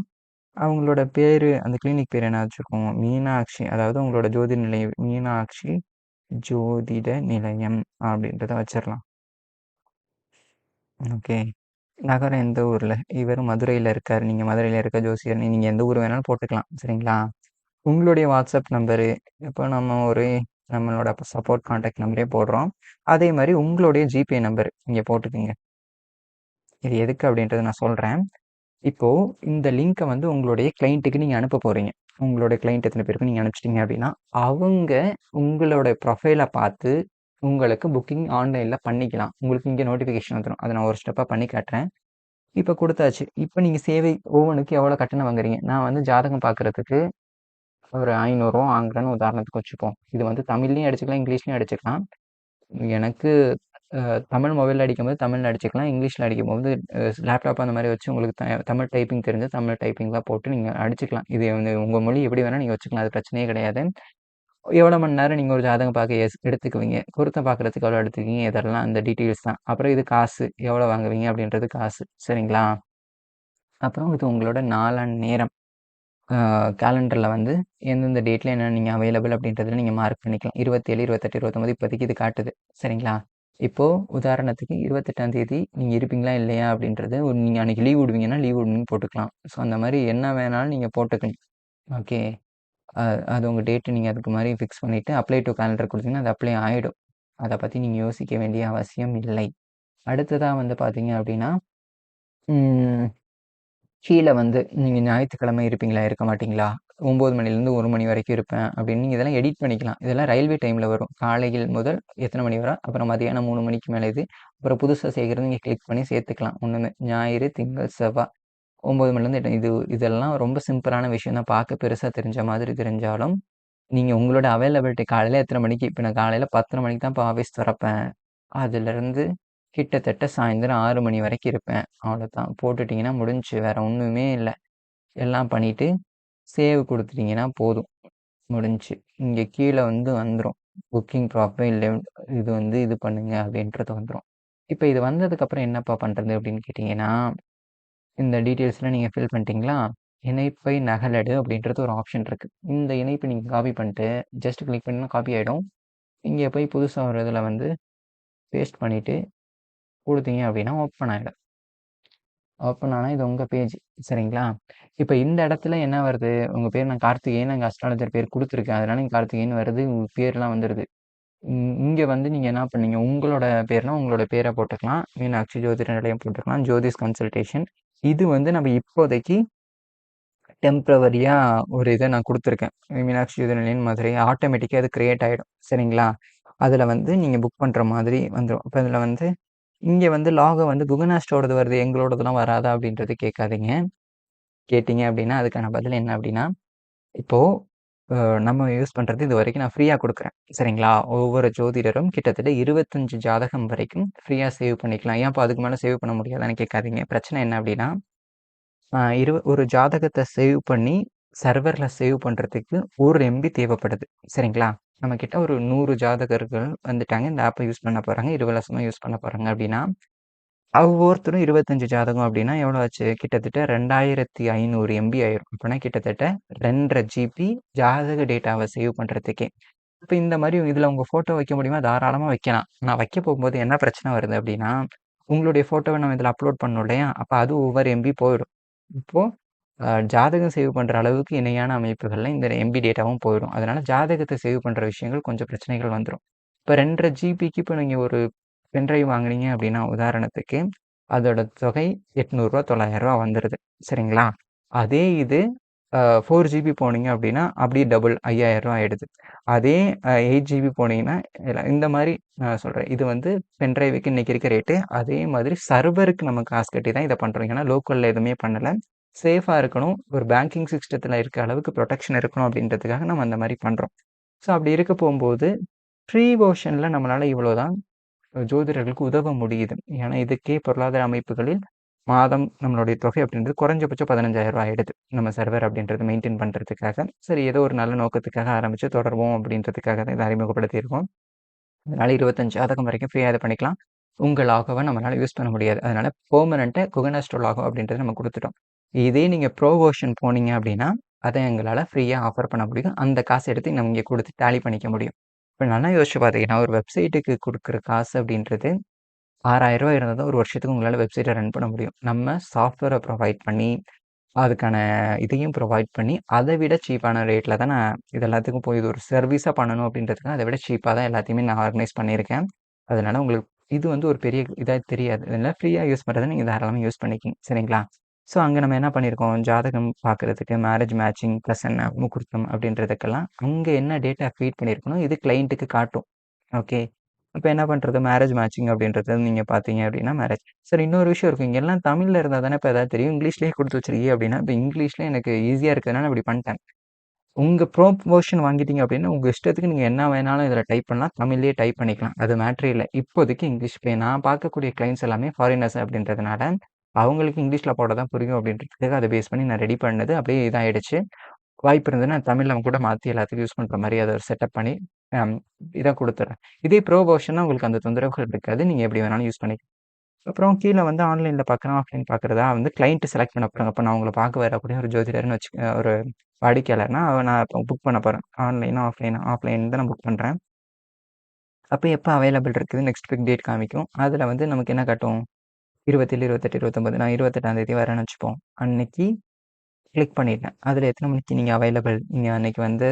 அவங்களோட பேரு, அந்த கிளினிக் பேர் என்ன வச்சுருக்கோம்? மீனாட்சி. அதாவது உங்களோட ஜோதிட நிலையம் மீனாட்சி ஜோதிட நிலையம் அப்படின்றத வச்சிரலாம். ஓகே. நகரம் எந்த ஊர்ல? இவரு மதுரையில இருக்காரு. நீங்க மதுரையில இருக்க ஜோசியர். நீங்க எந்த ஊர் வேணாலும் போட்டுக்கலாம். சரிங்களா? உங்களுடைய வாட்ஸ்அப் நம்பரு, இப்போ நம்ம ஒரு நம்மளோட சப்போர்ட் கான்டாக்ட் நம்பரே போடுறோம். அதே மாரி உங்களுடைய ஜிபே நம்பர் இங்க போட்டுக்கங்க. இது எதுக்கு அப்படின்றத நான் சொல்றேன். இப்போ இந்த லிங்க்க வந்து உங்களுடைய கிளையன்ட்டுக்கு நீங்க அனுப்ப போறீங்க. உங்களோட கிளையன்ட் எத்தன பேருக்கு நீங்க அனுப்பிச்சிட்டீங்க அப்படின்னா, அவங்க உங்களோட ப்ரொஃபைல பார்த்து உங்களுக்கு புக்கிங் ஆன்லைன்ல பண்ணிக்கலாம். உங்களுக்கு இங்க நோட்டிஃபிகேஷன் வந்துரும். அத நான் ஒரு ஸ்டெப்பா பண்ணி காட்டுறேன். இப்ப குடுத்தாச்சு. இப்ப நீங்க சேவை ஒவ்வொன்னுக்கு எவ்வளோ கட்டணம் வாங்குறீங்க? நான் வந்து ஜாதகம் பார்க்கறதுக்கு ஒரு ரூ. 500 வாங்குறேன்னு உதாரணத்துக்கு வச்சுப்போம். இது வந்து தமிழ்லயும் அடிச்சுக்கலாம், இங்கிலீஷ்லயும் அடிச்சுக்கலாம். எனக்கு அ தமிழ் மொபைல்ல அடிக்கும்போது தமிழ்ல அடிச்சுக்கலாம். இங்கிலீஷ்ல அடிக்கும்போது லேப்டாப் அந்த மாரி வச்சு உங்களுக்கு தமிழ் டைப்பிங் தெரிஞ்சா தமிழ் டைப்பிங்லாம் போட்டு நீங்க அடிச்சுக்கலாம். இது வந்து உங்க மொழி எப்படி வேணா நீங்க வச்சுக்கலாம். அது பிரச்சனையே கிடையாது. எவ்வளோ மணி நேரம் நீங்க ஒரு ஜாதகம் பார்க்க எடுத்துக்குவீங்க? பொருத்தம் பார்க்குறதுக்கு எவ்வளோ எடுத்துக்குவீங்க? இதெல்லாம் அந்த டீட்டெயில்ஸ் தான். அப்புறம் இது காசு. எவ்வளோ வாங்குவீங்க? அப்படின்றது காசு. சரிங்களா? அப்புறம் இது உங்களோட நாளான நேரம். அ கேலண்டர்ல வந்து எந்தெந்த டேட்ல என்ன நீங்க அவைலபிள் அப்படின்றத நீங்க மார்க் பண்ணிக்கலாம். 27, 28, 29 இப்போதைக்கு இது காட்டுது. சரிங்களா? இப்போ உதாரணத்துக்கு 28ஆம் தேதி நீங்க இருப்பீங்களா? இல்லையா? அப்படின்றது நீங்க அன்னைக்கு லீவ் விடுவீங்கன்னா, லீவ் விடுங்கன்னு போட்டுக்கலாம். ஸோ அந்த மாரி என்ன வேணாலும் நீங்க போட்டுக்கலாம். ஓகே. அ அது உங்க டேட் நீங்க அதுக்கு மாரி ஃபிக்ஸ் பண்ணிட்டு, அப்ளை டூ கேலண்டர் குடுத்தீங்கன்னா, அது அப்ளை ஆயிடும். அத பத்தி நீங்க யோசிக்க வேண்டிய அவசியம் இல்லை. அடுத்ததா வந்து பார்த்தீங்க அப்படின்னா, ம். கீழ வந்து நீங்க ஞாயித்துக்கிழமை இருப்பீங்களா? இருக்க மாட்டீங்களா? 9 மணிலேருந்து 1 மணி வரைக்கும் இருப்பேன் அப்படின்னு நீங்க இதெல்லாம் எடிட் பண்ணிக்கலாம். இதெல்லாம் ரயில்வே டைம்ல வரும். காலையில் முதல் எத்தனை மணி வரை, அப்புறம் மதியானம் 3 மணிக்கு மேல இது. அப்புறம் புதுசா சேர்க்கிறது நீங்க கிளிக் பண்ணி சேர்த்துக்கலாம். ஒண்ணுமே ஞாயிறு, திங்கள், செவ்வா 9 மணிலேருந்து 8 இதெல்லாம் ரொம்ப சிம்பிளான விஷயம் தான். பார்க்க பெருசா தெரிஞ்ச மாதிரி தெரிஞ்சாலும், நீங்க உங்களோட அவைலபிலிட்டி காலையில எத்தனை மணிக்கு இப்ப நான் காலையில 10:30 மணிக்கு தான் இப்ப ஆஃபீஸ் தொறப்பேன். அதுலருந்து கிட்டத்தட்ட சாயந்தரம் 6 மணி வரைக்கும் இருப்பேன். அவ்வளோதான். போட்டுட்டீங்கன்னா முடிஞ்சுச்சு. வேற ஒண்ணுமே இல்ல. எல்லாம் பண்ணிட்டு, சேவ் குடுத்துட்டீங்கன்னா போதும். முடிஞ்சுச்சு. இங்க கீழ வந்து வந்துரும். புக்கிங் ப்ராப்பர் இல்ல இது வந்து இது பண்ணுங்க அப்படின்றது வந்துரும். இப்ப இது வந்ததுக்கப்புறம் என்னப்பா பண்றது அப்படின்னு கேட்டீங்கன்னா, இந்த டீட்டெயில்ஸ்லாம் நீங்க ஃபில் பண்ணிட்டீங்களா? இணைப்பை நகலெடு அப்படின்றது ஒரு ஆப்ஷன் இருக்கு. இந்த இணைப்பை நீங்க காப்பி பண்ணிட்டு, ஜஸ்ட் கிளிக் பண்ணா காப்பி ஆயிடும். இங்க போய் புதுசா ஒரு இதுல வந்து பேஸ்ட் பண்ணிட்டு குடுத்தீங்க அப்படின்னா ஓப்பன் ஆயிடும். ஓப்பன் ஆனா இது உங்க பேஜ். சரிங்களா? இப்ப இந்த இடத்துல என்ன வருது? உங்க பேர் நான் கார்த்திகேயன் அங்க அஸ்ட்ராலஜர் பேர் குடுத்துருக்கேன். அதனால இங்க கார்த்திகேயன் வருது. உங்க பேர்லாம் வந்துருது. இங்க வந்து நீங்க என்ன பண்ணீங்க? உங்களோட பேர்னா உங்களோட பேர போட்டுக்கலாம். மீனாட்சி ஜோதிட நிலையம் போட்டுக்கலாம். ஜோதிஷ் கன்சல்டேஷன். இது வந்து நம்ம இப்போதைக்கு டெம்பரவரியா ஒரு இத நான் குடுத்துருக்கேன். மீனாட்சி ஜோதிட நிலையம் மதுரை. ஆட்டோமேட்டிக்கா அது கிரியேட் ஆயிடும். சரிங்களா? அதுல வந்து நீங்க புக் பண்ற மாதிரி வந்துரும். இப்ப இதுல வந்து இங்க வந்து லாகோ வந்து குகனாஸ்டோடது வருது. எங்களோடதெல்லாம் வராதா? அப்படின்றது கேட்காதீங்க. கேட்டீங்க அப்படின்னா, அதுக்கான பதில் என்ன அப்படின்னா, இப்போ அ நம்ம யூஸ் பண்றது இதுவரைக்கும் நான் ஃப்ரீயா குடுக்குறேன். சரிங்களா? ஒவ்வொரு ஜோதிடரும் கிட்டத்தட்ட 25 ஜாதகம் வரைக்கும் ஃப்ரீயா சேவ் பண்ணிக்கலாம். ஏன்ப்பா அதுக்கு மேல சேவ் பண்ண முடியாதான்னு கேட்காதீங்க. பிரச்சனை என்ன அப்படின்னா, ஒரு ஜாதகத்த சேவ் பண்ணி சர்வர்ல சேவ் பண்றதுக்கு 1 எம்பி தேவைப்படுது. சரிங்களா? நம்மகிட்ட ஒரு 100 ஜாதகர்கள் வந்துட்டாங்க. இந்த ஆப்ப யூஸ் பண்ண போறாங்க. இலவசமா யூஸ் பண்ண போறாங்க அப்படின்னா, ஒவ்வொருத்தரும் 25 ஜாதகம் அப்படின்னா எவ்வளோ ஆச்சு? கிட்டத்தட்ட 2500 எம்பி ஆயிரும். அப்பன்னா கிட்டத்தட்ட 2 1/2 ஜிபி ஜாதக டேட்டாவ சேவ் பண்றதுக்கே. இப்ப இந்த மாரி இதுல உங்க ஃபோட்டோ வைக்க முடியுமா? தாராளமா வைக்கலாம். நான் வைக்க போகும்போது என்ன பிரச்சனை வருது அப்படின்னா, உங்களுடைய ஃபோட்டோவ நம்ம இதுல அப்லோட் பண்ணணும் இல்லையா? அப்ப அது ஒவ்வொரு எம்பி போயிடும். இப்போ ஜாதகம் சேவ் பண்ற அளவுக்கு இணையான அமைப்புகள்ல இந்த எம்பி டேட்டாவும் போயிடும். அதனால ஜாதகத்த சேவ் பண்ற விஷயங்கள் கொஞ்சம் பிரச்சனைகள் வந்துரும். இப்ப 2 1/2 ஜிபிக்கு இப்ப நீங்க ஒரு பென் டிரைவ் வாங்குனீங்க அப்படின்னா, உதாரணத்துக்கு அதோட தொகை ரூ. 800 ரூ. 900 வந்துருது. சரிங்களா? அதே இது 4 ஜிபி போனீங்க அப்படின்னா, அப்படியே டபுள் ரூ. 5000 ஆயிடுது. அதே 8 ஜிபி போனீங்கன்னா, இந்த மாரி நான் சொல்றேன். இது வந்து பென் டிரைவுக்கு இன்னைக்கு இருக்க ரேட்டு. அதே மாதிரி சர்வருக்கு நம்ம காசு கட்டி தான் இத பண்றோம். ஏன்னா லோக்கல்ல எதுவுமே பண்ணல. சேஃபா இருக்கணும். ஒரு பேங்கிங் சிஸ்டத்துல இருக்க அளவுக்கு புரொடெக்ஷன் இருக்கணும் அப்படின்றதுக்காக நம்ம அந்த மாரி பண்றோம். ஸோ அப்படி இருக்க போம்போது, ஃப்ரீ வெர்ஷன்ல நம்மளால இவ்வளோ தான் ஜோதிடர்களுக்கு உதவ முடியுது. ஏன்னா, இதுக்கே பொருளாதார அமைப்புகளில் மாதம் நம்மளுடைய தொகை அப்படின்றது குறைஞ்சபட்சம் ரூ. 15,000 ஆயிடுது. நம்ம சர்வர் அப்படின்றது மெயின்டெயின் பண்றதுக்காக. சரி ஏதோ ஒரு நல்ல நோக்கத்துக்காக ஆரம்பிச்சு தொடருவோம் அப்படின்றதுக்காக தான் இத அறிமுகப்படுத்தியிருக்கோம். அதனால 25 ஜாதகம் வரைக்கும் ஃப்ரீயா இத பண்ணிக்கலாம். உங்க லாகோவ நம்மளால யூஸ் பண்ண முடியாது. அதனால பெர்மனன்ட்டா குகனஸ்டோ லாகோ அப்படின்றத நம்ம குடுத்துட்டோம். இதே நீங்க ப்ரோ வெர்ஷன் போனீங்க அப்படின்னா, அத எங்களால ஃப்ரீயா ஆஃபர் பண்ண முடியும். அந்த காச எடுத்து நம்ம இங்க குடுத்து டேலி பண்ணிக்க முடியும். இப்ப நல்லா யோசிச்சு பார்த்தீங்கன்னா, ஒரு வெப்சைட்டுக்கு குடுக்குற காசு அப்படின்றது ரூ. 6,000 இருந்தா தான் ஒரு வருஷத்துக்கு உங்களால வெப்சைட்ட ரன் பண்ண முடியும். நம்ம சாஃப்ட்வேர ப்ரொவைட் பண்ணி, அதுக்கான இதையும் ப்ரொவைட் பண்ணி, அத விட சீப்பான ரேட்ல தான் நான் இது எல்லாத்துக்கும் போய் இது ஒரு சர்வீஸா பண்ணணும் அப்படின்றதுக்காக அத விட சீப்பா தான் எல்லாத்தையுமே நான் ஆர்கனைஸ் பண்ணியிருக்கேன். அதனால உங்களுக்கு இது வந்து ஒரு பெரிய இதா தெரியாது. இதெல்லாம் ஃப்ரீயா யூஸ் பண்றத நீங்க தாராளமா யூஸ் பண்ணிக்கங்க. சரிங்களா? ஸோ அங்க நம்ம என்ன பண்ணியிருக்கோம், ஜாதகம் பார்க்கறதுக்கு மேரேஜ் மேட்சிங் ப்ளஸ் என்ன முகூர்த்தம் அப்படின்றதுக்கெல்லாம் அங்க என்ன டேட்டா ஃபீட் பண்ணியிருக்கணும், இது கிளையன்ட்டுக்கு காட்டும். ஓகே. இப்ப என்ன பண்றது? மேரேஜ் மேட்சிங் அப்படின்றது நீங்க பார்த்தீங்க அப்படின்னா மேரேஜ். சார் இன்னொரு விஷயம் இருக்கு. இங்க எல்லாம் தமிழ்ல இருந்தா தானே இப்ப ஏதாவது தெரியும். இங்கிலீஷ்லயே குடுத்து வச்சிருக்கீங்க அப்படின்னா, இப்ப இங்கிலீஷ்ல எனக்கு ஈஸியா இருக்கிறதுனால நான் இப்படி பண்ணிட்டேன். உங்க ப்ரோ வெர்ஷன் வாங்கிட்டீங்க அப்படின்னா, உங்க இஷ்டத்துக்கு நீங்க என்ன வேணாலும் இதுல டைப் பண்ணலாம். தமிழ்லயே டைப் பண்ணிக்கலாம். அது மேட்டரே இல்ல. இப்போதைக்கு இங்கிலீஷ் நான் பார்க்கக்கூடிய கிளையண்ட்ஸ் எல்லாமே ஃபாரினர்ஸ் அப்படின்றதுனால, அவங்களுக்கு இங்கிலீஷ்ல போட தான் புரியும் அப்படின்றதுக்காக அத பேஸ் பண்ணி நான் ரெடி பண்ணது. அப்படியே இதாயிடுச்சு. வாய்ப்பு இருந்ததுன்னா தமிழ்ல கூட மாத்தி எல்லாத்துக்கும் யூஸ் பண்ற மாரி அத ஒரு செட்டப் பண்ணி, அம் இத குடுத்துர்றேன். இதே ப்ரோ வெர்ஷன்னா உங்களுக்கு அந்த தொந்தரவுகள் இருக்காது. நீங்க எப்படி வேணாலும் யூஸ் பண்ணிக்கலாம். அப்புறம் கீழ வந்து ஆன்லைன்ல பார்க்குறேன், ஆஃப்லைன் பார்க்குறதா வந்து கிளையன்ட் செலக்ட் பண்ண போறாங்க. அப்ப நான் உங்கள பார்க்க வரக்கூடிய ஒரு ஜோதிடர்ன்னு ஒரு வாடிக்கையாளர்னா, நான் இப்போ புக் பண்ண போறேன். ஆன்லைனா, ஆஃப்லைனா? ஆஃப்லைன் தான் நான் புக் பண்றேன். அப்ப எப்ப அவைலபிள் இருக்குது நெக்ஸ்ட் பிக் டேட் காமிக்கும். அதுல வந்து நமக்கு என்ன காட்டும்? 27, 28, 29 நான் 28ஆம் தேதி வரேன்னு வச்சுப்போம். அன்னைக்கு கிளிக் பண்ணிட்டேன். அதுல எத்தன மணிக்கு நீங்க அவைலபிள்? நீங்க அன்னைக்கு வந்து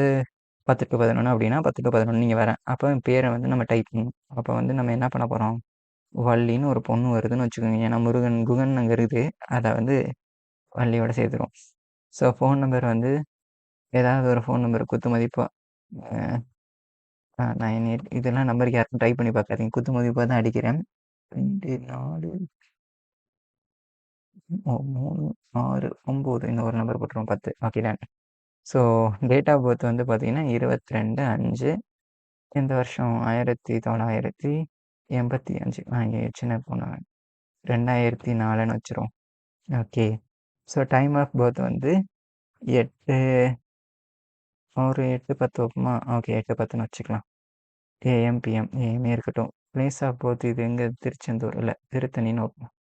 10 டூ 11 அப்படின்னா 10 டூ 11 நீங்க வரேன். அப்ப பேர வந்து நம்ம டைப் பண்ணணும். அப்ப வந்து நம்ம என்ன பண்ண போறோம்? வள்ளின்னு ஒரு பொண்ணு வருதுன்னு வச்சுக்கோங்க. ஏன்னா முருகன், குகன் அங்க இருக்குது. அத வந்து வள்ளியோட சேர்த்துருவோம். ஸோ ஃபோன் நம்பர் வந்து ஏதாவது ஒரு ஃபோன் நம்பர் குத்து மதிப்பா 98 இதெல்லாம் நம்பருக்கு யாருக்கும் ட்ரை பண்ணி பார்க்காதீங்க. குத்து மதிப்பா தான் அடிக்கிறேன். 2, 4, 3, 6, 9 இன்னும் ஒரு நம்பர் போட்டுருவோம் 10. Okay done. So date of birth வந்து பார்த்தீங்கன்னா 22/5 இந்த வருஷம் 1985. இங்கே சின்ன பொண்ணு 2004ன்னு வச்சுருவோம். Okay. So time of birth வந்து 8 ஒரு 8:10 வைப்போமா? ஓகே 8:10ன்னு வச்சுக்கலாம். AM, PM. ஏஎம்மே இருக்கட்டும். பிளேஸ் ஆஃப் பர்த் இது எங்கே? திருச்செந்தூர் இல்லை திருத்தணின்னு வைப்போம்.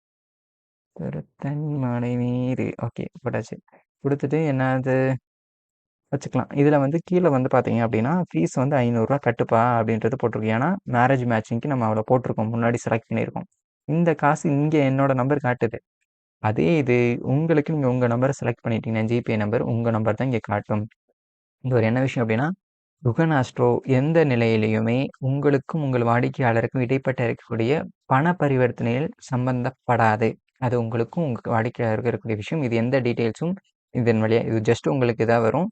திருத்தணி மழைநீர். ஓகே போட்டாச்சு. கொடுத்துட்டு என்னது வச்சுக்கலாம். இதில் வந்து கீழே வந்து பார்த்தீங்க அப்படின்னா ஃபீஸ் வந்து ரூ. 500 கட்டுப்பா அப்படின்றது போட்டிருக்கோம். ஏன்னா மேரேஜ் மேட்சிங்க்கு நம்ம அவ்வளோ போட்டிருக்கோம், முன்னாடி செலக்ட் பண்ணியிருக்கோம். இந்த காசு இங்கே என்னோட நம்பர் காட்டுது. அதே இது உங்களுக்கு நீங்கள் உங்கள் நம்பரை செலக்ட் பண்ணிட்டீங்கன்னா ஜிபே நம்பர் உங்கள் நம்பர் தான் இங்கே காட்டும். இது ஒரு என்ன விஷயம் அப்படின்னா குகன் ஆஸ்ட்ரோ எந்த நிலையிலையுமே உங்களுக்கும் உங்கள் வாடிக்கையாளருக்கும் இடைப்பட்ட இருக்கக்கூடிய பண பரிவர்த்தனையில் சம்பந்தப்படாது. அது உங்களுக்கும் உங்கள் வாடிக்கையாளருக்கும் இருக்கக்கூடிய விஷயம். இது எந்த டீட்டெயில்ஸும் இதன் வழியாக இது ஜஸ்ட் உங்களுக்கு இதாக வரும்.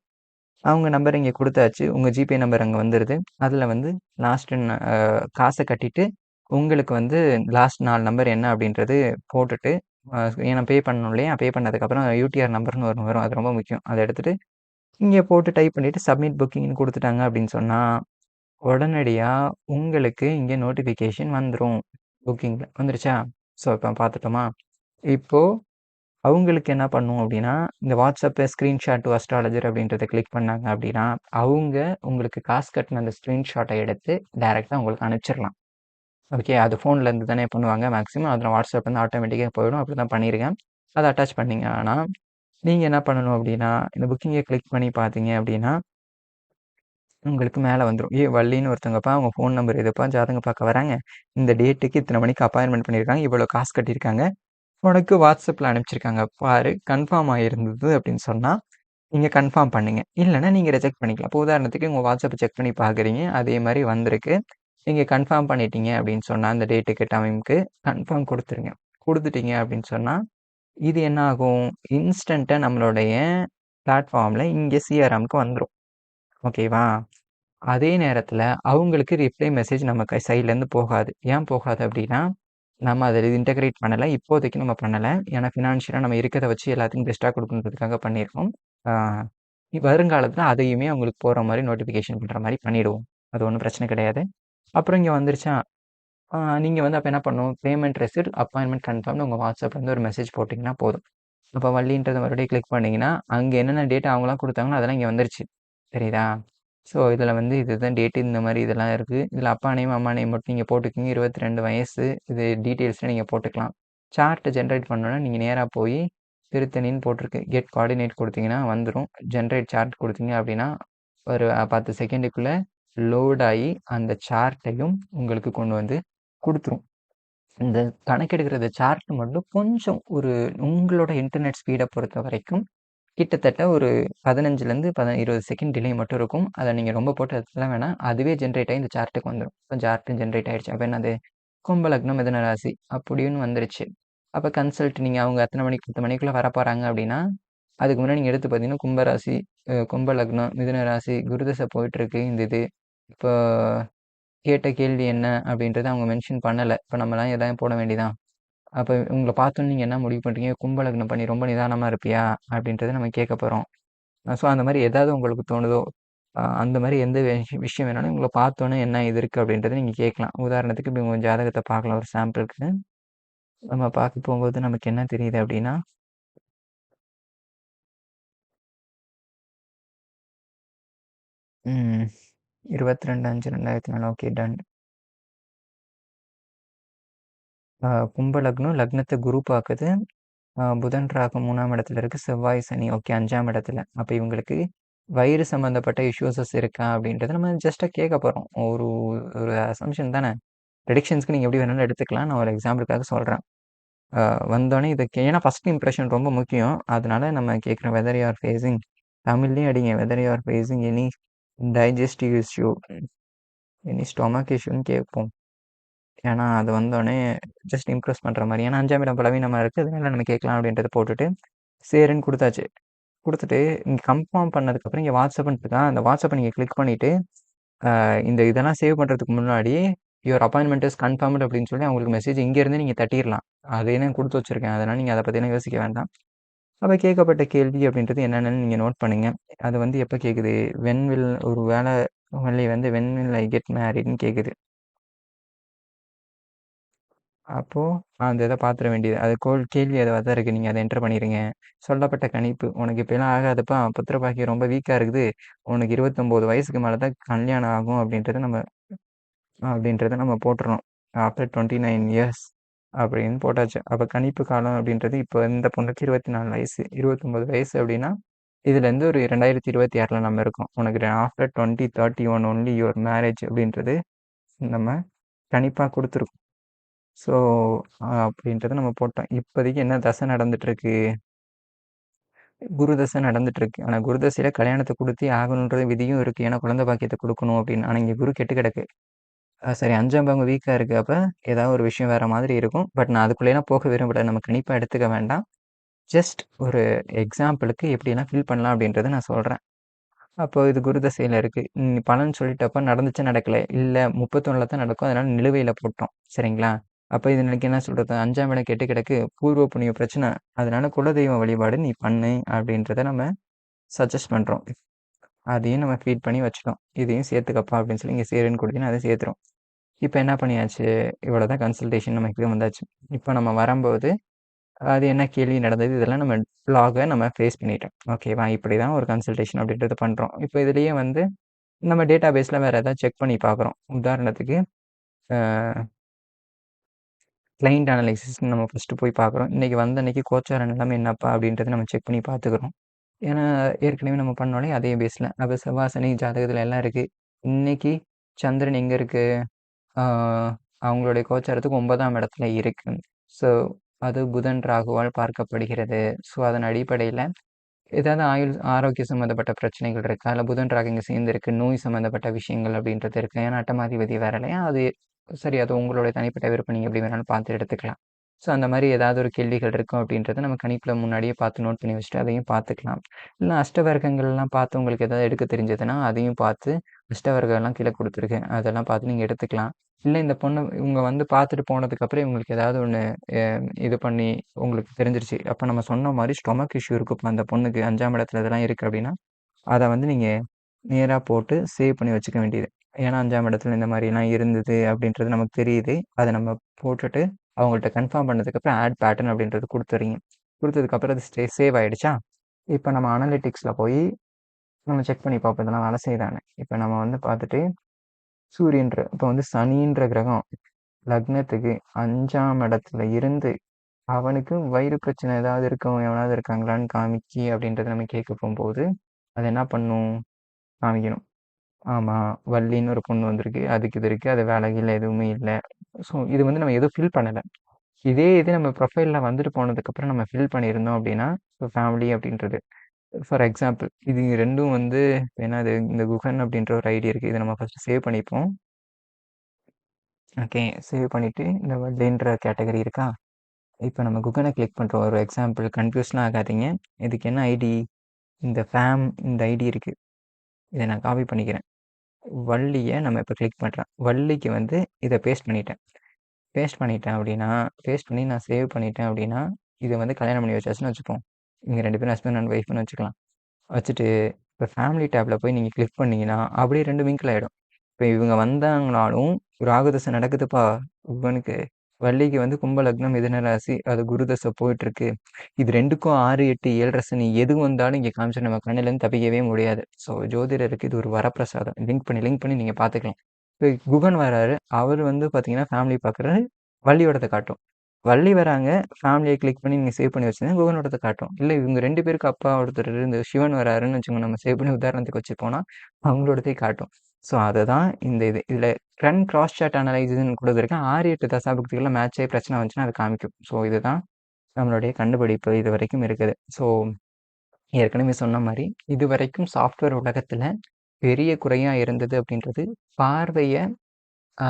அவங்க நம்பர் இங்கே கொடுத்தாச்சு. உங்கள் ஜிபே நம்பர் அங்கே வந்துடுது. அதில் வந்து லாஸ்ட்டு காசை கட்டிட்டு உங்களுக்கு வந்து லாஸ்ட் 4 நம்பர் என்ன அப்படின்றது போட்டுட்டு ஏன்னா பே பண்ணணும் இல்லையா? பே பண்ணதுக்கப்புறம் யூடிஆர் நம்பர்னு ஒன்று வரும். அது ரொம்ப முக்கியம். அதை எடுத்துகிட்டு இங்கே போட்டு டைப் பண்ணிவிட்டு சப்மிட் புக்கிங்னு கொடுத்துட்டாங்க அப்படின்னு சொன்னால் உடனடியாக உங்களுக்கு இங்கே நோட்டிஃபிகேஷன் வந்துடும். புக்கிங்கில் வந்துருச்சா? ஸோ இப்போ பார்த்துட்டோமா? இப்போது அவங்களுக்கு என்ன பண்ணும் அப்படின்னா இந்த வாட்ஸ்அப்பை ஸ்க்ரீன்ஷாட் டு அஸ்ட்ராலஜர் அப்படின்றத கிளிக் பண்ணாங்க அப்படின்னா அவங்க உங்களுக்கு காசு கட்டின அந்த ஸ்க்ரீன்ஷாட்டை எடுத்து டைரெக்டாக உங்களுக்கு அனுப்பிச்சிடலாம். ஓகே அது ஃபோன்லேருந்து தானே பண்ணுவாங்க மேக்ஸிமம். அதில் வாட்ஸ்அப் வந்து ஆட்டோமேட்டிக்காக போயிடும். அப்படி தான் பண்ணியிருக்கேன். அதை அட்டாச் பண்ணிங்க. ஆனால் நீங்கள் என்ன பண்ணணும் அப்படின்னா இந்த புக்கிங்கை கிளிக் பண்ணி பார்த்தீங்க அப்படின்னா உங்களுக்கு மேலே வந்துடும். வள்ளின்னு ஒருத்தவங்கப்பா அவங்க ஃபோன் நம்பர் இதுப்பா ஜாதகம் பார்க்க வராங்க. இந்த டேட்டுக்கு இத்தனை மணிக்கு அப்பாயின்மெண்ட் பண்ணியிருக்காங்க. இவ்வளோ காசு கட்டியிருக்காங்க. உனக்கு வாட்ஸ்அப்பில் அனுப்பிச்சிருக்காங்க பாரு, கன்ஃபார்ம் ஆகிருந்தது அப்படின்னு சொன்னால் நீங்கள் கன்ஃபார்ம் பண்ணுங்க. இல்லைன்னா நீங்கள் ரிஜெக்ட் பண்ணிக்கலாம். இப்போ உதாரணத்துக்கு உங்கள் வாட்ஸ்அப்பை செக் பண்ணி பார்க்குறீங்க. அதே மாதிரி வந்திருக்கு. நீங்கள் கன்ஃபார்ம் பண்ணிட்டீங்க அப்படின்னு சொன்னால் அந்த டேட்டுக்கு டைமுக்கு கன்ஃபார்ம் கொடுத்துருங்க. கொடுத்துட்டீங்க அப்படின்னு சொன்னால் இது என்ன ஆகும்? இன்ஸ்டண்ட்டாக நம்மளுடைய பிளாட்ஃபார்மில் இங்கே சிஆர்எம்க்கு வந்துடும். ஓகேவா? அதே நேரத்தில் அவங்களுக்கு ரிப்ளை மெசேஜ் நம்ம சைட்லேருந்து போகாது. ஏன் போகாது அப்படின்னா நம்ம அதில் இன்டகிரேட் பண்ணலை. இப்போதைக்கு நம்ம பண்ணலை. ஏன்னா ஃபினான்ஷியலாக நம்ம இருக்கிறத வச்சு எல்லாத்துக்கும் பெஸ்ட்டாக கொடுக்கணுன்றதுக்காக பண்ணியிருக்கோம். வருங்காலத்தில் அதையுமே அவங்களுக்கு போகிற மாதிரி நோட்டிஃபிகேஷன் பண்ணுற மாதிரி பண்ணிவிடுவோம். அது ஒன்றும் பிரச்சனை கிடையாது. அப்புறம் இங்கே வந்துருச்சா நீங்கள் வந்து அப்போ என்ன பண்ணணும்? பேமெண்ட் ரெசிப்ட் அப்பாயின்மெண்ட் கன்ஃபார்ம்னு உங்கள் வாட்ஸ்அப்லேருந்து ஒரு மெசேஜ் போட்டிங்கன்னா போதும். இப்போ வள்ளின்றதை மறுபடியும் கிளிக் பண்ணிங்கன்னா அங்கே என்னென்ன டேட்டா அவங்களாம் கொடுத்தாங்களோ அதெல்லாம் இங்கே வந்துருச்சு. தெரியுதா? ஸோ இதில் வந்து இதுதான் டேட்டு இந்த மாதிரி இதெல்லாம் இருக்குது. இதில் அப்பா நேம் அம்மா நேம் மட்டும் நீங்கள் போட்டுக்கிங்க. 22 வயசு இது டீட்டெயில்ஸ்லாம் நீங்கள் போட்டுக்கலாம். சார்ட்டை ஜென்ரேட் பண்ணணுன்னா நீங்கள் நேராக போய் திருத்தணின்னு போட்டிருக்கு. கெட் கோஆர்டினேட் கொடுத்தீங்கன்னா வந்துடும். ஜென்ரேட் சார்ட் கொடுத்தீங்க அப்படின்னா ஒரு 10 செகண்டுக்குள்ளே லோட் ஆகி அந்த சார்ட்டையும் உங்களுக்கு கொண்டு வந்து கொடுத்துரும். இந்த கணக்கெடுக்கிற சார்ட் மட்டும் கொஞ்சம் ஒரு உங்களோட இன்டர்நெட் ஸ்பீடை பொறுத்த வரைக்கும் கிட்டத்தட்ட ஒரு 15லேருந்து 20 செகண்ட் டிலே மட்டும் இருக்கும். அதை நீங்கள் ரொம்ப போட்டு அதெல்லாம் வேணாம். அதுவே ஜென்ரேட் ஆகி இந்த சார்ட்டுக்கு வந்துடும். இப்போ சார்ட்டு ஜென்ரேட் ஆகிடுச்சு. அப்போ என்னது? கும்ப லக்னம் மிதுன ராசி அப்படின்னு வந்துருச்சு. அப்போ கன்சல்ட் நீங்கள் அவங்க எத்தனை மணிக்கு 10 மணிக்குள்ளே வரப்போகிறாங்க அப்படின்னா அதுக்கு முன்னாடி நீங்கள் எடுத்து பார்த்தீங்கன்னா கும்பராசி கும்ப லக்னம் மிதுன ராசி குருதசை போயிட்டுருக்கு இந்த இது. இப்போ கேட்ட கேள்வி என்ன அப்படின்றத அவங்க மென்ஷன் பண்ணலை. இப்போ நம்மலாம் எதாவது போட வேண்டியதான். அப்போ உங்களை பார்த்தோன்னு நீங்கள் என்ன முடிவு பண்ணுறீங்க? கும்ப லக்னம் பண்ணி ரொம்ப நிதானமாக இருப்பியா அப்படின்றத நம்ம கேட்க போகிறோம். ஸோ அந்த மாதிரி எதாவது உங்களுக்கு தோணுதோ அந்த மாதிரி எந்த விஷயம் வேணாலும் உங்களை பார்த்தோன்னே என்ன இது இருக்குது அப்படின்றத நீங்கள் கேட்கலாம். உதாரணத்துக்கு இப்போ உங்கள் ஜாதகத்தை பார்க்கலாம் ஒரு சாம்பிளுக்கு. நம்ம பார்க்க போகும்போது நமக்கு என்ன தெரியுது அப்படின்னா 22/5/2004 ஓகே டன். கும்ப லக்னம் லக்னத்தை குரு பார்க்குது. புதன் ராகு 3ஆம் இடத்துல இருக்குது. செவ்வாய் சனி ஓகே 5ஆம் இடத்துல. அப்போ இவங்களுக்கு வயிறு சம்மந்தப்பட்ட இஷ்யூஸஸ் இருக்கா அப்படின்றத நம்ம ஜஸ்ட்டாக கேட்க போகிறோம். ஒரு ஒரு அசம்ஷன் தானே. ப்ரெடிக்ஷன்ஸ்க்கு நீங்கள் எப்படி வேணாலும் எடுத்துக்கலாம். நான் ஒரு எக்ஸாம்பிளுக்காக சொல்கிறேன். வந்தோடனே இதுக்கு ஏன்னா ஃபஸ்ட் இம்ப்ரெஷன் ரொம்ப முக்கியம். அதனால நம்ம கேட்குறோம் வெதர் யூ ஆர் ஃபேஸிங் தமிழ்லேயும் அடிங்க whether you are facing any digestive issue any stomach இஷ்யூன்னு கேட்போம். ஏன்னா அது வந்தோடனே ஜஸ்ட் இம்ப்ரெஸ் பண்ணுற மாதிரி. ஏன்னா 5ஆம் இடம் பலவீனமாக இருக்குது. அதனால நம்ம கேட்கலாம் அப்படின்றத போட்டுட்டு சரின்னு குடுத்தாச்சு. குடுத்துட்டு இங்க கன்ஃபார்ம் பண்ணதுக்கப்புறம் இங்க வாட்ஸ்அப்ன்னு இருக்கா, அந்த வாட்ஸ்அப்ப நீங்க கிளிக் பண்ணிட்டு, இந்த இதெல்லாம் சேவ் பண்றதுக்கு முன்னாடி, யுவர் அப்பாயின்ட்மென்ட் இஸ் கன்ஃபர்ம்டு அப்படின்னு சொல்லி அவங்களுக்கு மெசேஜ் இங்கேருந்து நீங்க தட்டிறலாம். அதையும் நான் குடுத்து வச்சிருக்கேன். அதனால நீங்க அத பத்திலாம் யோசிக்க வேண்டாம். அப்ப கேட்கப்பட்ட கேள்வி அப்படின்றது என்னென்னன்னு நீங்க நோட் பண்ணுங்க. அது வந்து எப்ப கேட்குது? வென் வில் ஒரு வேள ஒன்லி வந்து வென் வில் ஐ கெட் மேரிட்ன்னு கேட்குது. அப்போ அந்த இத பாத்துற வேண்டியது. அது கேள்வி அதுவா தான் இருக்கு. நீங்க அத என்டர் பண்ணிருங்க. சொல்லப்பட்ட கணிப்பு. உனக்கு இப்படிலாம் ஆகாதுப்பா. புத்திர பாக்கியம் ரொம்ப வீக்கா இருக்குது. உனக்கு 29 வயசுக்கு மேல தான் கல்யாணம் ஆகும் அப்படின்றத நம்ம போட்டுறணும். ஆஃப்டர் 29 இயர்ஸ் அப்படின்னு போட்டாச்சு. அப்ப கணிப்பு காலம் அப்படின்றது இப்போ இந்த பொண்ணுக்கு 24 வயசு. 29 வயசு அப்படின்னா, இதுலேருந்து ஒரு 2026ல நம்ம இருக்கோம். உனக்கு ஆஃப்டர் 2031 ஒன்லி யுவர் மேரேஜ் அப்படின்றது நம்ம கணிப்பா குடுத்துருக்கோம். ஸோ, அப்படின்றத நம்ம போட்டோம். இப்போதைக்கு என்ன தசை நடந்துட்டுருக்கு? குரு தசை நடந்துட்டுருக்கு. ஆனா குரு தசையில கல்யாணத்த குடுத்தே ஆகணுன்றது விதியும் இருக்கு. ஏன்னா குழந்தை பாக்கியத்த குடுக்கணும் அப்படின்னு. ஆனா இங்க குரு கெட்டு கிடக்கு. சரி 5ஆம் பாவம் வீக்கா இருக்கு. அப்ப ஏதாவது ஒரு விஷயம் வேற மாதிரி இருக்கும். பட் நான் அதுக்குள்ளேலாம் போக விரும்பல. நம்ம கணிப்பா எடுத்துக்க வேண்டாம். ஜஸ்ட் ஒரு எக்ஸாம்பிளுக்கு எப்படியெல்லாம் ஃபில் பண்ணலாம் அப்படின்றத நான் சொல்றேன். அப்போ இது குரு தசையில இருக்கு. பலன் சொல்லிட்டப்ப நடந்துச்சா நடக்கல. இல்ல 31ல தான் நடக்கும். அதனால நிலுவையில போட்டோம். சரிங்களா? அப்ப இது எனக்கு என்ன சொல்றது? 5ஆம் இடம் கெட்டு கிடக்கு. பூர்வ புண்ணிய பிரச்சனை. அதனால குலதெய்வ வழிபாடு நீ பண்ணு அப்படின்றத நம்ம சஜெஸ்ட் பண்றோம். அதையும் நம்ம ஃபீட் பண்ணி வச்சுட்டோம். இதையும் சேர்த்துக்கப்பா அப்படின்னு சொல்லி இங்க சேருன்னு குடுத்தீங்கன்னா அதை சேர்த்துரும். இப்ப என்ன பண்ணியாச்சு? இவ்வளோதான் கன்சல்டேஷன் நமக்கு வந்தாச்சு. இப்ப நம்ம வரம்போது, அது என்ன கேள்வி நடந்தது? இதெல்லாம் நம்ம நம்ம ஃபேஸ் பண்ணிட்டோம். ஓகேவா? இப்படிதான் ஒரு கன்சல்டேஷன் அப்படின்றத பண்றோம். இப்ப இதுலயே வந்து நம்ம டேட்டா பேஸ்ல வேற ஏதாவது செக் பண்ணி பார்க்குறோம். உதாரணத்துக்கு, அ கிளையன்ட் அனலைசிஸ்ன்னு நம்ம ஃபர்ஸ்ட்டு போய் பார்க்குறோம். இன்னைக்கு வந்த அன்னைக்கு கோச்சார நிலைமை என்னப்பா? அப்படின்றத நம்ம செக் பண்ணி பார்த்துக்கிறோம். ஏன்னா, ஏற்கனவே நம்ம பண்ணோனே அதே பேஸ்ல. அப்ப செவ்வாய், சனி ஜாதகத்துல எல்லாம் இருக்கு. இன்னைக்கு சந்திரன் எங்க இருக்கு? ஆ அவங்களுடைய கோச்சாரத்துக்கு 9ஆம் இடத்துல இருக்கு. ஸோ, அது புதன், ராகுவால் பார்க்கப்படுகிறது. ஸோ, அதன் அடிப்படையில ஏதாவது ஆரோக்கிய சம்மந்தப்பட்ட பிரச்சனைகள் இருக்கா? இல்ல புதன், ராகு இங்க சேர்ந்திருக்கு. நோய் சம்மந்தப்பட்ட விஷயங்கள் அப்படின்றது இருக்கு. ஏன்னா, அட்டமாதிபதி வேற இல்லையா? அது சரி அது உங்களுடைய தனிப்பட்ட விருப்பம். நீங்க எப்படி வேணாலும் பார்த்து எடுத்துக்கலாம். ஸோ, அந்த மாரி ஏதாவது ஒரு கேள்விகள் இருக்கும் அப்படின்றத நம்ம கணிப்புல முன்னாடியே பார்த்து நோட் பண்ணி வச்சுட்டு அதையும் பார்த்துக்கலாம். இல்ல அஷ்டவர்க்கங்கள்லாம் பார்த்து உங்களுக்கு ஏதாவது எடுக்க தெரிஞ்சதுன்னா, அதையும் பார்த்து அஷ்டவர்க்கம்லாம் கீழ குடுத்துருக்கேன். அதெல்லாம் பார்த்து நீங்க எடுத்துக்கலாம். இல்ல இந்த பொண்ணு இவங்க வந்து பார்த்துட்டு போனதுக்கப்புறம் இவங்களுக்கு ஏதாவது ஒண்ணு அ இது பண்ணி உங்களுக்கு தெரிஞ்சிருச்சு. அப்ப நம்ம சொன்ன மாரி ஸ்டொமக் இஷ்யூ இருக்குப்பா அந்த பொண்ணுக்கு 5ஆம் இடத்துல இதெல்லாம் இருக்கு அப்படின்னா, அத வந்து நீங்க நேரா போட்டு சேவ் பண்ணி வச்சுக்க வேண்டியது. ஏன்னா 5ஆம் இடத்துல இந்த மாரிலாம் இருந்தது அப்படின்றது நமக்கு தெரியுது. அத நம்ம போட்டுட்டு அவங்கள்ட்ட கன்ஃபார்ம் பண்ணதுக்கப்புறம் ஆட் பேட்டர்ன் அப்படின்றது குடுத்துறீங்க. குடுத்ததுக்கப்புறம் அது சேவ் ஆயிடுச்சா? இப்ப நம்ம அனலிட்டிக்ஸ்ல போய் நம்ம செக் பண்ணி பார்ப்போம் இதெல்லாம் வேலை செய்யுதான்னு. இப்ப நம்ம வந்து பார்த்துட்டு இப்ப வந்து சனின்ற கிரகம் லக்னத்துக்கு 5ஆம் இடத்துல இருந்து அவனுக்கு வயிறு பிரச்சனை ஏதாவது இருக்கவங்க எவனாவது இருக்காங்களான்னு காமிக்கி அப்படின்றத நம்ம கேட்க போகும்போது, அது என்ன பண்ணும்? காமிக்கணும். ஆமா, வள்ளின்னு ஒரு பொண்ணு வந்திருக்கு. அதுக்கு இது இருக்கு. அது வேலை கீழ எதுவுமே இல்ல. ஸோ இது வந்து நம்ம எதுவும் ஃபில் பண்ணல. இதே இது நம்ம ப்ரொஃபைல்ல வந்துட்டு போனதுக்கப்புறம் நம்ம ஃபில் பண்ணியிருந்தோம் அப்படின்னா, இப்போ ஃபேமிலி அப்படின்றது. ஃபார் எக்ஸாம்பிள் இது 2ம் வந்து என்னது இந்த குகன் அப்படின்ற ஒரு ஐடி இருக்கு. இத நம்ம ஃபர்ஸ்ட் சேவ் பண்ணிப்போம். ஓகே. சேவ் பண்ணிட்டு இந்த வள்ளின்ற கேட்டகரி இருக்கா? இப்ப நம்ம குகன கிளிக் பண்றோம். ஒரு எக்ஸாம்பிள் கன்ஃப்யூஸ்லாம் ஆகாதீங்க. இதுக்கு என்ன ஐடி? இந்த ஐடி இருக்கு. இத நான் காப்பி பண்ணிக்கிறேன். வள்ளிய நம்ம இப்ப கிளிக் பண்றேன். வள்ளிக்கு வந்து இத பேஸ்ட் பண்ணிட்டேன். பேஸ்ட் பண்ணி நான் சேவ் பண்ணிட்டேன் அப்படின்னா, இத வந்து கல்யாணம் பண்ணி வச்சாச்சுன்னு வச்சுப்போம். இவங்க 2 பேரும் ஹஸ்பண்ட் அண்ட் ஒய்ஃப்ன்னு வச்சுக்கலாம். வச்சுட்டு இப்ப ஃபேமிலி டேப்ல போய் நீங்க கிளிக் பண்ணீங்கன்னா, அப்படியே 2 விங்க்ல் ஆயிடும். இப்ப இவங்க வந்தாங்கனாலும், ராகு தசை நடக்குதுப்பா இவனுக்கு. வள்ளிக்கு வந்து கும்ப லக்னம், மிதுன ராசி, அது குரு தசை போயிட்டுருக்கு. இது 2க்கும் 6, 8, 7 சனி எது வந்தாலும் இங்க காமிச்சு நம்ம கண்ணுலேருந்து தப்பிக்கவே முடியாது. ஸோ ஜோதிடருக்கு இது ஒரு வரப்பிரசாதம். லிங்க் பண்ணி நீங்க பார்த்துக்கலாம். இப்ப குகன் வராரு. அவரு வந்து பார்த்தீங்கன்னா, ஃபேமிலி பார்க்குறாரு. வள்ளியோடத காட்டும். வள்ளி வராங்க. ஃபேமிலிய கிளிக் பண்ணி நீங்க சேவ் பண்ணி வச்சிருந்தா குகனோடத காட்டும். இல்ல இவங்க 2 பேருக்கு அப்பா ஒருத்தர் இந்த சிவன் வராருன்னு வச்சுக்கோங்க. நம்ம சேவ் பண்ணி உதாரணத்துக்கு வச்சுப்போம்னா, அவங்களோடதையும் காட்டும். ஸோ அதுதான் இந்த இது. இதுல கிராஸ் சாட் அனலைசிஸ்ன்னு கூட இருக்கு. 6, 8 தசாபுக்திகள்ல மேட்ச் ஆயி பிரச்சனை வந்துச்சுன்னா அது காமிக்கும். ஸோ இதுதான் நம்மளுடைய கண்டுபிடிப்பு இதுவரைக்கும் இருக்குது. ஸோ ஏற்கனவே சொன்ன மாரி, இதுவரைக்கும் சாஃப்ட்வேர் உலகத்துல பெரிய குறையா இருந்தது அப்படின்றது, பார்வைய ஆ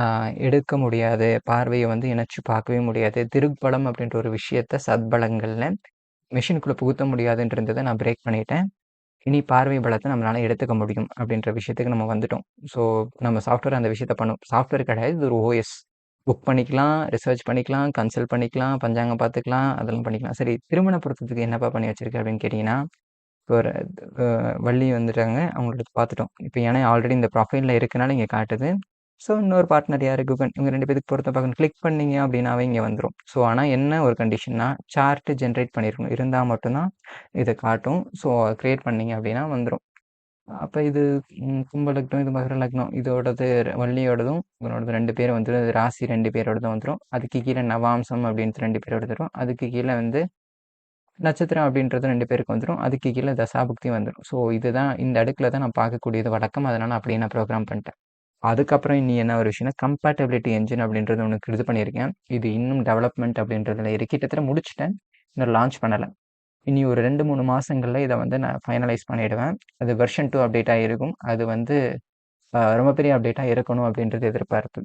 எடுக்க முடியாது. பார்வைய வந்து இணைச்சு பார்க்கவே முடியாது. திருப்பலம் அப்படின்ற ஒரு விஷயத்த சத்பலங்கள்ல மெஷினுக்குள்ள புகுத்த முடியாதுன்றத நான் பிரேக் பண்ணிட்டேன். இனி பார்வை பலத்தை நம்மளால எடுத்துக்க முடியும் அப்படின்ற விஷயத்துக்கு நம்ம வந்துட்டோம். ஸோ நம்ம சாஃப்ட்வேர் அந்த விஷயத்த பண்ணும். சாஃப்ட்வேர் கிடையாது, இது ஒரு ஓஎஸ். புக் பண்ணிக்கலாம், ரிசர்ச் பண்ணிக்கலாம், கன்சல்ட் பண்ணிக்கலாம், பஞ்சாங்கம் பார்த்துக்கலாம், அதெல்லாம் பண்ணிக்கலாம். சரி, திருமண பொருத்தத்துக்கு என்னப்பா பண்ணி வச்சிருக்க அப்படின்னு கேட்டிங்கன்னா, இப்போ ஒரு வள்ளி வந்துட்டாங்க, அவங்கள பார்த்துட்டோம். இப்போ ஏன்னா ஆல்ரெடி இந்த ப்ரொஃபைலில் இருக்கனால இங்கே காட்டுது. ஸோ இன்னொரு பார்ட்னர் யார், குகன், இவங்க 2 பேத்துக்கு பொருத்தம் பார்க்கணும். கிளிக் பண்ணீங்க அப்படின்னாவே இங்கே வந்துடும். ஸோ ஆனால் என்ன ஒரு கண்டிஷன்னா, சார்ட் ஜென்ரேட் பண்ணியிருக்கணும். இருந்தால் மட்டும்தான் இதை காட்டும். ஸோ கிரியேட் பண்ணீங்க அப்படின்னா வந்துடும். அப்போ இது கும்ப லக்னம், இது மகர லக்னம், இதோடது வள்ளியோடதும் இவனோடது 2 பேர் வந்துடும். ராசி 2 பேரோடதும் வந்துடும். அதுக்கு கீழே நவாம்சம் அப்படின்ட்டு 2 பேரோட வரும். அதுக்கு கீழே வந்து நட்சத்திரம் அப்படின்றது 2 பேருக்கு வந்துடும். அதுக்கு கீழே தசாபுக்தி வந்துடும். ஸோ இதுதான் இந்த அடுக்கில் தான் நான் பார்க்கக்கூடியது வழக்கம். அதனால் அப்படியே நான் ப்ரோக்ராம் பண்ணிட்டேன். அதுக்கப்புறம் இனி என்ன ஒரு விஷயம்னா, கம்பேட்டபிலிட்டி என்ஜின் அப்படின்றது ஒன்று இது பண்ணியிருக்கேன். இது இன்னும் டெவலப்மெண்ட் அப்படின்றதுல இருக்கு. கிட்டத்தட்ட முடிச்சுட்டேன், இன்னும் லான்ச் பண்ணலை. இனி ஒரு 2-3 மாதங்களில் இதை வந்து நான் ஃபைனலைஸ் பண்ணிவிடுவேன். அது வெர்ஷன் 2 அப்டேட்டாக இருக்கும். அது வந்து ரொம்ப பெரிய அப்டேட்டாக இருக்கணும் அப்படின்றது எதிர்பார்ப்பு.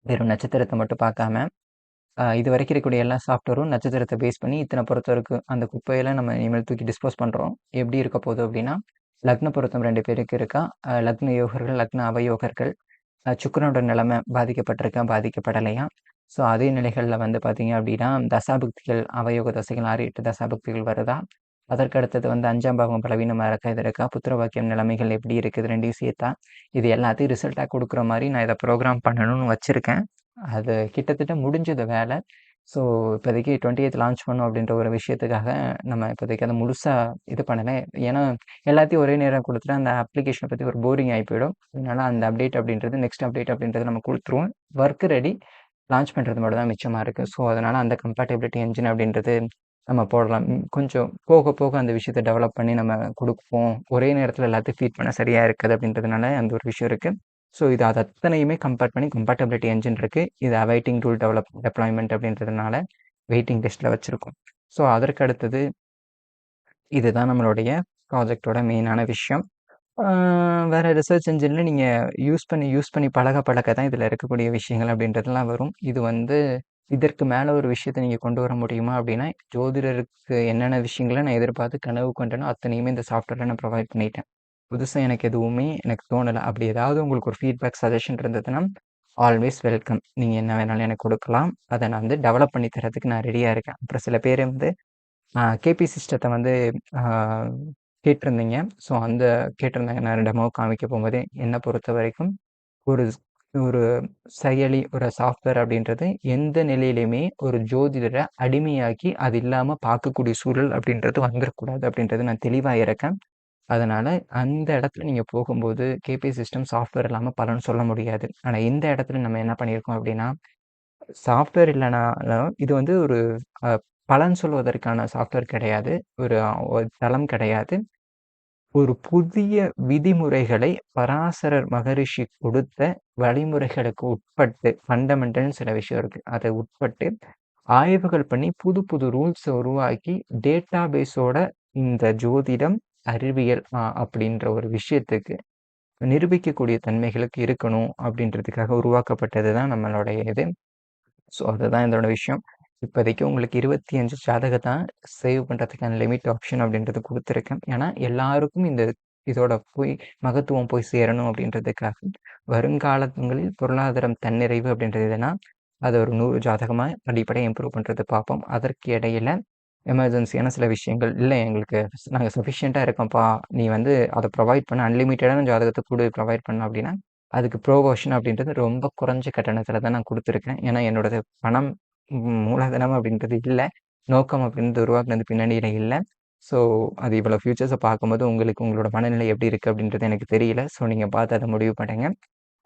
வெறும் நட்சத்திரத்தை மட்டும் பார்க்காம, இது வரைக்கும் இருக்கக்கூடிய எல்லா சாஃப்ட்வேரும் நட்சத்திரத்தை பேஸ் பண்ணி இத்தனை பொருத்தம் இருக்குது. அந்த குப்பையெல்லாம் நம்ம இனிமேல் தூக்கி டிஸ்போஸ் பண்ணுறோம். எப்படி இருக்க போகுது அப்படின்னா, லக்ன பொருத்தம் 2 பேருக்கு இருக்கா, லக்ன யோகர்கள், லக்ன அவயோகர்கள், சுக்கிரனோட நிலைமை பாதிக்கப்பட்டிருக்கா, பாதிக்கப்படலையா. ஸோ அதே நிலைகளில் வந்து பார்த்தீங்க அப்படின்னா, தசாபுக்திகள், அவயோக தசைகள் 6-8 தசாபுக்திகள் வருதா, அதற்கு அடுத்தது வந்து 5ஆம் பாவம் பலவீனமாக இருக்கா, இது இருக்கா, புத்திர வாக்கியம் நிலைமைகள் எப்படி இருக்குது, 2யும் சேர்த்தா இது எல்லாத்தையும் ரிசல்ட்டாக கொடுக்குற மாதிரி நான் இதை ப்ரோக்ராம் பண்ணணும்னு வச்சுருக்கேன். அது கிட்டத்தட்ட முடிஞ்சது வேலை. ஸோ இப்போதைக்கு 28th லான்ச் பண்ணோம் அப்படின்ற ஒரு விஷயத்துக்காக நம்ம இப்போதைக்கு அதை முழுசாக இது பண்ணலை. ஏன்னா எல்லாத்தையும் ஒரே நேரம் கொடுத்துட்டு அந்த அப்ளிகேஷனை பற்றி ஒரு போரிங் ஆகி போயிடும். அதனால அந்த அப்டேட் அப்படின்றது, நெக்ஸ்ட் அப்டேட் அப்படின்றது நம்ம கொடுத்துருவோம். ஒர்க் ரெடி, லான்ச் பண்ணுறது மட்டும் தான் மிச்சமாக இருக்குது. ஸோ அதனால் அந்த கம்பேட்டபிலிட்டி என்ஜின் அப்படின்றது நம்ம போடலாம். கொஞ்சம் போக போக அந்த விஷயத்தை டெவலப் பண்ணி நம்ம கொடுப்போம். ஒரே நேரத்தில் எல்லாத்தையும் ஃபீட் பண்ண சரியாக இருக்குது அப்படின்றதுனால அந்த ஒரு விஷயம் இருக்குது. ஸோ இது அது அத்தனையுமே கம்பேர் பண்ணி கம்பேட்டபிலிட்டி என்ஜின் இருக்குது. இது அவைட்டிங் டூல் டெப்ளாய்மெண்ட் அப்படின்றதுனால வெயிட்டிங் லிஸ்ட்டில் வச்சுருக்கோம். ஸோ அதற்கு அடுத்தது இதுதான் நம்மளுடைய ப்ராஜெக்டோட மெயினான விஷயம். வேறு ரிசர்ச் என்ஜினில் நீங்கள் யூஸ் பண்ணி பழக பழக தான் இதில் இருக்கக்கூடிய விஷயங்கள் அப்படின்றதுலாம் வரும். இது வந்து இதற்கு மேலே ஒரு விஷயத்தை நீங்கள் கொண்டு வர முடியுமா அப்படின்னா, ஜோதிடருக்கு என்னென்ன விஷயங்களை நான் எதிர்பார்த்து கனவு கொண்டேனோ அத்தனையுமே இந்த சாஃப்ட்வேரில் நான் ப்ரொவைட் பண்ணிட்டேன். புதுசாக எனக்கு எதுவுமே எனக்கு தோணலை. அப்படி ஏதாவது உங்களுக்கு ஒரு ஃபீட்பேக், சஜஷன் இருந்ததுன்னா ஆல்வேஸ் வெல்கம். நீங்கள் என்ன வேணாலும் எனக்கு கொடுக்கலாம். அதை நான் வந்து டெவலப் பண்ணி தரதுக்கு நான் ரெடியாக இருக்கேன். அப்புறம் சில பேர் வந்து கேபி சிஸ்டத்தை வந்து கேட்டிருந்தீங்க. ஸோ அந்த கேட்டிருந்தாங்க. நான் டெமோ காமிக்க போகும்போதே என்னை பொறுத்த வரைக்கும் ஒரு ஒரு செயலி, ஒரு சாஃப்ட்வேர் அப்படின்றது எந்த நிலையிலையுமே ஒரு ஜோதிடரை அடிமையாக்கி அது இல்லாமல் பார்க்கக்கூடிய சூழல் அப்படின்றது வந்துடக்கூடாது அப்படின்றது நான் தெளிவாக இருக்கேன். அதனால் அந்த இடத்துல நீங்கள் போகும்போது கேபி சிஸ்டம் சாஃப்ட்வேர் இல்லாமல் பலன் சொல்ல முடியாது. ஆனால் இந்த இடத்துல நம்ம என்ன பண்ணியிருக்கோம் அப்படின்னா, சாஃப்ட்வேர் இல்லைனாலும் இது வந்து ஒரு அ பலன் சொல்வதற்கான சாஃப்ட்வேர் கிடையாது. ஒரு தளம் கிடையாது. ஒரு புதிய விதிமுறைகளை பராசரர் மகரிஷி கொடுத்த வழிமுறைகளுக்கு உட்பட்டு, ஃபண்டமெண்டல்னு சில விஷயம் இருக்கு. அதை உட்பட்டு ஆய்வுகள் பண்ணி புது புது ரூல்ஸை உருவாக்கி டேட்டா பேஸோட இந்த ஜோதிடம், அறிவியல் அப்படின்ற ஒரு விஷயத்துக்கு நிரூபிக்கக்கூடிய தன்மைகளுக்கு இருக்கணும் அப்படின்றதுக்காக உருவாக்கப்பட்டது தான் நம்மளுடைய இது. ஸோ அதுதான் இதோட விஷயம். இப்போதைக்கு உங்களுக்கு 25 ஜாதகம் சேவ் பண்ணுறதுக்கான லிமிட் ஆப்ஷன் அப்படின்றது கொடுத்துருக்கேன். ஏன்னா எல்லாருக்கும் இதோட மகத்துவம் போய் சேரணும் அப்படின்றதுக்காக. வருங்காலங்களில் பொருளாதாரம் தன்னிறைவு அப்படின்றது எதுனா, அதை ஒரு 100 ஜாதகமாக படிப்படியாக இம்ப்ரூவ் பண்ணுறது பார்ப்போம். அதற்கு இடையில எமர்ஜென்சியான சில விஷயங்கள், இல்லை எங்களுக்கு நாங்கள் சஃபிஷியண்ட்டாக இருக்கோம்ப்பா, நீ வந்து அதை ப்ரொவைட் பண்ண, அன்லிமிட்டடான ஜாதகத்தை கூட ப்ரொவைட் பண்ண அப்படின்னா, அதுக்கு ப்ரோ வெர்ஷன் அப்படின்றது ரொம்ப குறைஞ்ச கட்டணத்தில் தான் நான் கொடுத்துருக்கேன். ஏன்னா என்னோடது பணம் மூலதனம் அப்படின்றது இல்லை. நோக்கம் அப்படின்றது உருவாக்குனது பின்னணியில் இல்லை. ஸோ அது இவ்வளோ ஃபியூச்சர்ஸை பார்க்கும்போது உங்களுக்கு உங்களோட மனநிலை எப்படி இருக்குது அப்படின்றது எனக்கு தெரியல. ஸோ நீங்கள் பார்த்து அதை முடிவு பண்ணுங்க.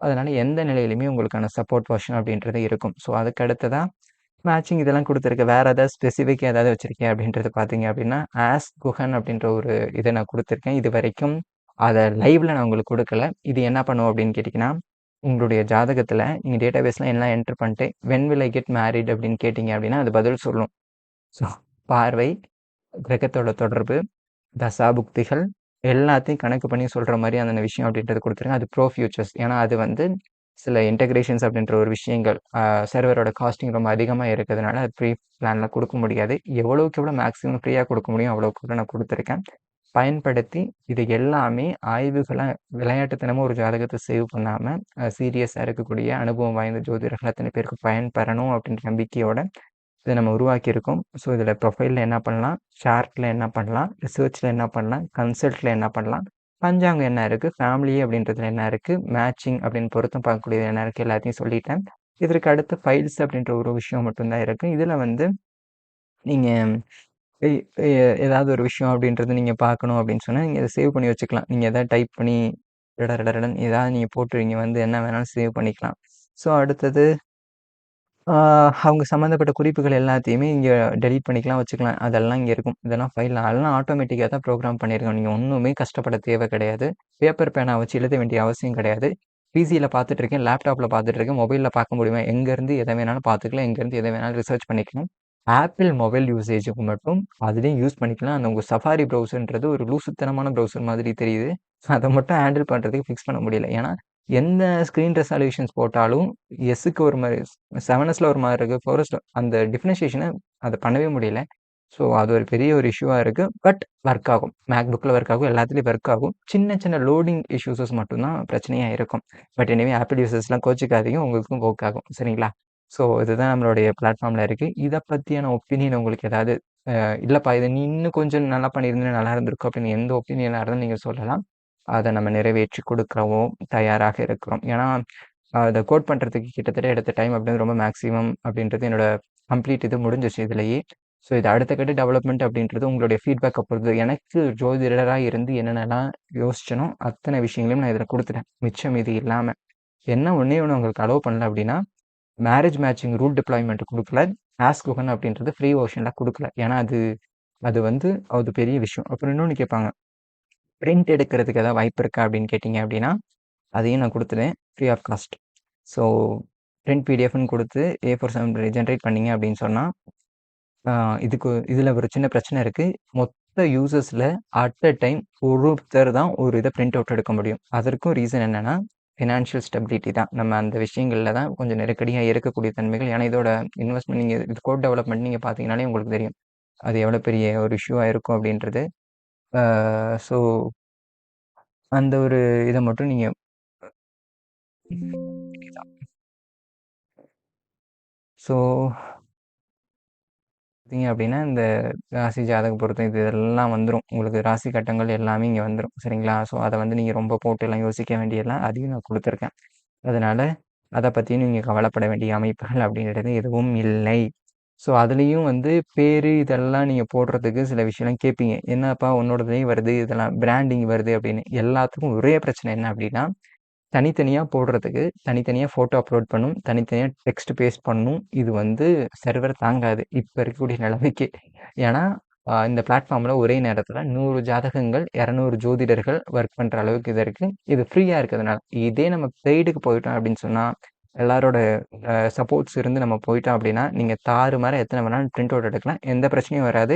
அதனால் எந்த நிலையிலுமே உங்களுக்கான சப்போர்ட் வெர்ஷன் அப்படின்றது இருக்கும். ஸோ அதுக்கு அடுத்ததாக மேட்சிங் இதெல்லாம் கொடுத்துருக்கு. வேறு ஏதாவது ஸ்பெசிஃபிக்காக ஏதாவது வச்சுருக்கேன் அப்படின்றது பார்த்தீங்க அப்படின்னா, ஆஸ்க் குஹன் அப்படின்ற ஒரு இதை நான் கொடுத்துருக்கேன். இது வரைக்கும் அதை லைவில் நான் உங்களுக்கு கொடுக்கல. இது என்ன பண்ணும் அப்படின்னு கேட்டிங்கன்னா, உங்களுடைய ஜாதகத்தில் நீங்கள் டேட்டாபேஸ்லாம் எல்லாம் என்டர் பண்ணிட்டு when will I get married அப்படின்னு கேட்டிங்க அப்படின்னா அது பதில் சொல்லும். ஸோ பார்வை, கிரகத்தோட தொடர்பு, தசாபுக்திகள் எல்லாத்தையும் கணக்கு பண்ணி சொல்கிற மாதிரி அந்த விஷயம் அப்படின்றது கொடுத்துருங்க. அது ப்ரோ ஃபியூச்சர்ஸ். ஏன்னா அது வந்து சில இன்டகிரேஷன்ஸ் அப்படின்ற ஒரு விஷயங்கள் சர்வரோட காஸ்டிங் ரொம்ப அதிகமாக இருக்கிறதுனால அது ஃப்ரீ பிளானில் கொடுக்க முடியாது. எவ்வளோக்கு எவ்வளோ மேக்ஸிமம் ஃப்ரீயாக கொடுக்க முடியும் அவ்வளோக்கு எவ்வளோ நான் கொடுத்துருக்கேன். பயன்படுத்தி இது எல்லாமே ஆய்வுகளாக விளையாட்டுத்தனமாக ஒரு ஜாதகத்தை சேவ் பண்ணாமல் சீரியஸாக இருக்கக்கூடிய அனுபவம் வாய்ந்த ஜோதிடர்கள் அத்தனை பேருக்கு பயன்பெறணும் அப்படின்ற நம்பிக்கையோட இதை நம்ம உருவாக்கியிருக்கோம். ஸோ இதில் ப்ரொஃபைலில் என்ன பண்ணலாம், சார்ட்டில் என்ன பண்ணலாம், ரிசர்ச்சில் என்ன பண்ணலாம், கன்சல்ட்டில் என்ன பண்ணலாம், பஞ்சாங்கம் என்ன இருக்குது, ஃபேமிலி அப்படின்றதுல என்ன இருக்குது, மேட்சிங் அப்படின்னு பொருத்தம் பார்க்கக்கூடியது என்ன இருக்குது, எல்லாத்தையும் சொல்லிட்டேன். இதற்கு அடுத்து ஃபைல்ஸ் அப்படின்ற ஒரு விஷயம் மட்டும்தான் இருக்குது. இதில் வந்து நீங்கள் ஏதாவது ஒரு விஷயம் அப்படின்றது நீங்கள் பார்க்கணும் அப்படின்னு சொன்னால் நீங்கள் இதை சேவ் பண்ணி வச்சுக்கலாம். நீங்கள் எதாவது டைப் பண்ணி டடடடன்னு ஏதாவது நீங்கள் போட்டு இங்கே வந்து என்ன வேணாலும் சேவ் பண்ணிக்கலாம். ஸோ அடுத்தது அவங்க சம்மந்தப்பட்ட குறிப்புகள் எல்லாத்தையுமே இங்கே டெலீட் பண்ணிக்கலாம், வச்சுக்கலாம். அதெல்லாம் இங்கே இருக்கும். இதெல்லாம் ஃபைல்ல அதெல்லாம் ஆட்டோமேட்டிக்காக தான் ப்ரோக்ராம் பண்ணியிருக்கோம். நீங்கள் ஒன்றுமே கஷ்டப்பட தேவை கிடையாது. பேப்பர் பேனா வச்சு எழுத வேண்டிய அவசியம் கிடையாது. பிசியில் பார்த்துட்ருக்கேன், லேப்டாப்பில் பார்த்துட்ருக்கேன், மொபைலில் பார்க்க முடியுமா? எங்கேருந்து எதை வேணாலும் பார்த்துக்கலாம், எங்கேருந்து எதை வேணாலும் ரிசர்ச் பண்ணிக்கலாம். ஆப்பிள் மொபைல் யூசேஜுக்கு மட்டும் அதுலேயும் யூஸ் பண்ணிக்கலாம். அந்த உங்கள் சஃபாரி ப்ரௌசர்ன்றது ஒரு லூசுத்தனமான ப்ரௌசர் மாதிரி தெரியுது. அதை மட்டும் ஹேண்டில் பண்ணுறதுக்கு ஃபிக்ஸ் பண்ண முடியல. ஏன்னா எந்த ஸ்க்ரீன் ரெசல்யூஷன்ஸ் போட்டாலும் எஸ்ஸுக்கு ஒரு மாதிரி 7எஸ்ல ஒரு மாதிரி இருக்குது, 4எஸ்ல அந்த டிஃபரன்ஷியேஷனை அதை பண்ணவே முடியல. ஸோ அது ஒரு பெரிய ஒரு இஷ்யூவாக இருக்குது. பட் ஒர்க் ஆகும். மேக்புக்கில் ஒர்க் ஆகும், எல்லாத்துலேயும் ஒர்க் ஆகும். சின்ன சின்ன லோடிங் இஷ்யூஸஸ் மட்டும்தான் பிரச்சனையாக இருக்கும். பட் எனவே ஆப்பிள் யூசர்ஸ்லாம் கோச்சிக்காதீங்க, உங்களுக்கும் ஒர்க் ஆகும். சரிங்களா? ஸோ இதுதான் நம்மளுடைய பிளாட்ஃபார்மில் இருக்குது. இதை பற்றியான ஒப்பீனியன் உங்களுக்கு ஏதாவது இல்லைப்பா இதை நீ இன்னும் கொஞ்சம் நல்லா பண்ணியிருந்தா நல்லா இருந்திருக்கும் அப்படின்னு எந்த ஒப்பீனியனாக இருந்தாலும் நீங்கள் சொல்லலாம். அதை நம்ம நிறைவேற்றி கொடுக்கவும் தயாராக இருக்கிறோம். ஏன்னா அதை கோட் பண்ணுறதுக்கு கிட்டத்தட்ட எடுத்த டைம் அப்படின்றது ரொம்ப மேக்ஸிமம் அப்படின்றது என்னோட கம்ப்ளீட் இது முடிஞ்சிச்சு இதுலேயே. ஸோ இது அடுத்த கட்ட டெவலப்மெண்ட் அப்படின்றது உங்களுடைய ஃபீட்பேக்கை பொறுத்து. எனக்கு ஜோதிடராக இருந்து என்னென்னலாம் யோசிச்சனோ அத்தனை விஷயங்களையும் நான் இதில் கொடுத்துட்டேன், மிச்சம் இது இல்லாமல். என்ன ஒன்றே ஒன்று உங்களுக்கு அலோவ் பண்ணல அப்படின்னா மேரேஜ் மேட்சிங் ரூல் டிப்ளாய்மெண்ட் கொடுக்கல. ஆஸ்க் குகன் அப்படின்றது ஃப்ரீ வெர்ஷனில் கொடுக்கல. ஏன்னா அது அது வந்து அது பெரிய விஷயம். அப்புறம் இன்னொன்று கேட்பாங்க, பிரிண்ட் எடுக்கிறதுக்கு ஏதாவது வாய்ப்பு இருக்கா அப்படின்னு கேட்டிங்க அப்படின்னா அதையும் நான் கொடுத்துட்டேன் free of cost. So print பிடிஎஃப்னு கொடுத்து A4 7 ஜென்ரேட் பண்ணிங்க அப்படின்னு சொன்னால் இதில் ஒரு சின்ன பிரச்சனை இருக்குது. மொத்த யூசர்ஸில் அட் அ டைம் ஒருத்தர் தான் ஒரு இதை பிரிண்ட் அவுட் எடுக்க முடியும். அதற்கும் ரீசன் என்னென்னா ஃபினான்ஷியல் ஸ்டெபிலிட்டி தான். நம்ம அந்த விஷயங்களில் தான் கொஞ்சம் நெருக்கடியாக இருக்கக்கூடிய தன்மைகள். ஏன்னா இதோட இன்வெஸ்ட்மெண்ட் நீங்கள் இது கோட் டெவலப்மெண்ட் நீங்கள் பார்த்தீங்கனாலே உங்களுக்கு தெரியும் அது எவ்வளோ பெரிய ஒரு இஷ்யூவாக இருக்கும் அப்படின்றது. ஸோ அந்த ஒரு இதை மட்டும் நீங்கள் ஸோ பார்த்தீங்க அப்படின்னா இந்த ராசி ஜாதக பொருத்தம் இது எல்லாம் வந்துடும். உங்களுக்கு ராசி கட்டங்கள் எல்லாமே இங்கே வந்துடும். சரிங்களா? ஸோ அதை வந்து நீங்கள் ரொம்ப போட்டுலாம் யோசிக்க வேண்டியதெல்லாம் அதையும் நான் கொடுத்துருக்கேன். அதனால் அதை பற்றியும் நீங்கள் கவலைப்பட வேண்டிய அமைப்புகள் அப்படின்றது எதுவும் இல்லை. ஸோ அதுலேயும் வந்து பேர் இதெல்லாம் நீங்கள் போடுறதுக்கு சில விஷயம்லாம் கேட்பீங்க. என்னப்பா உன்னோடதுலேயும் வருது, இதெல்லாம் பிராண்டிங் வருது அப்படின்னு. எல்லாத்துக்கும் ஒரே பிரச்சனை என்ன அப்படின்னா தனித்தனியாக போடுறதுக்கு தனித்தனியாக ஃபோட்டோ அப்லோட் பண்ணணும், தனித்தனியாக டெக்ஸ்ட் பேஸ்ட் பண்ணணும். இது வந்து சர்வர் தாங்காது இப்போ இருக்கக்கூடிய நிலைமைக்கு. ஏன்னா இந்த பிளாட்ஃபார்மில் ஒரே நேரத்தில் 100 ஜாதகங்கள் 200 ஜோதிடர்கள் ஒர்க் பண்ணுற அளவுக்கு இது இருக்குது. இது ஃப்ரீயாக இருக்கிறதுனால. இதே நம்ம பெய்டுக்கு போயிட்டோம் அப்படின்னு சொன்னால் எல்லாரோட சப்போர்ட்ஸ் இருந்து நம்ம போயிட்டோம் அப்படின்னா நீங்கள் தாறுமாற எத்தனை வேணாலும் பிரிண்ட் அவுட் எடுக்கலாம், எந்த பிரச்சனையும் வராது.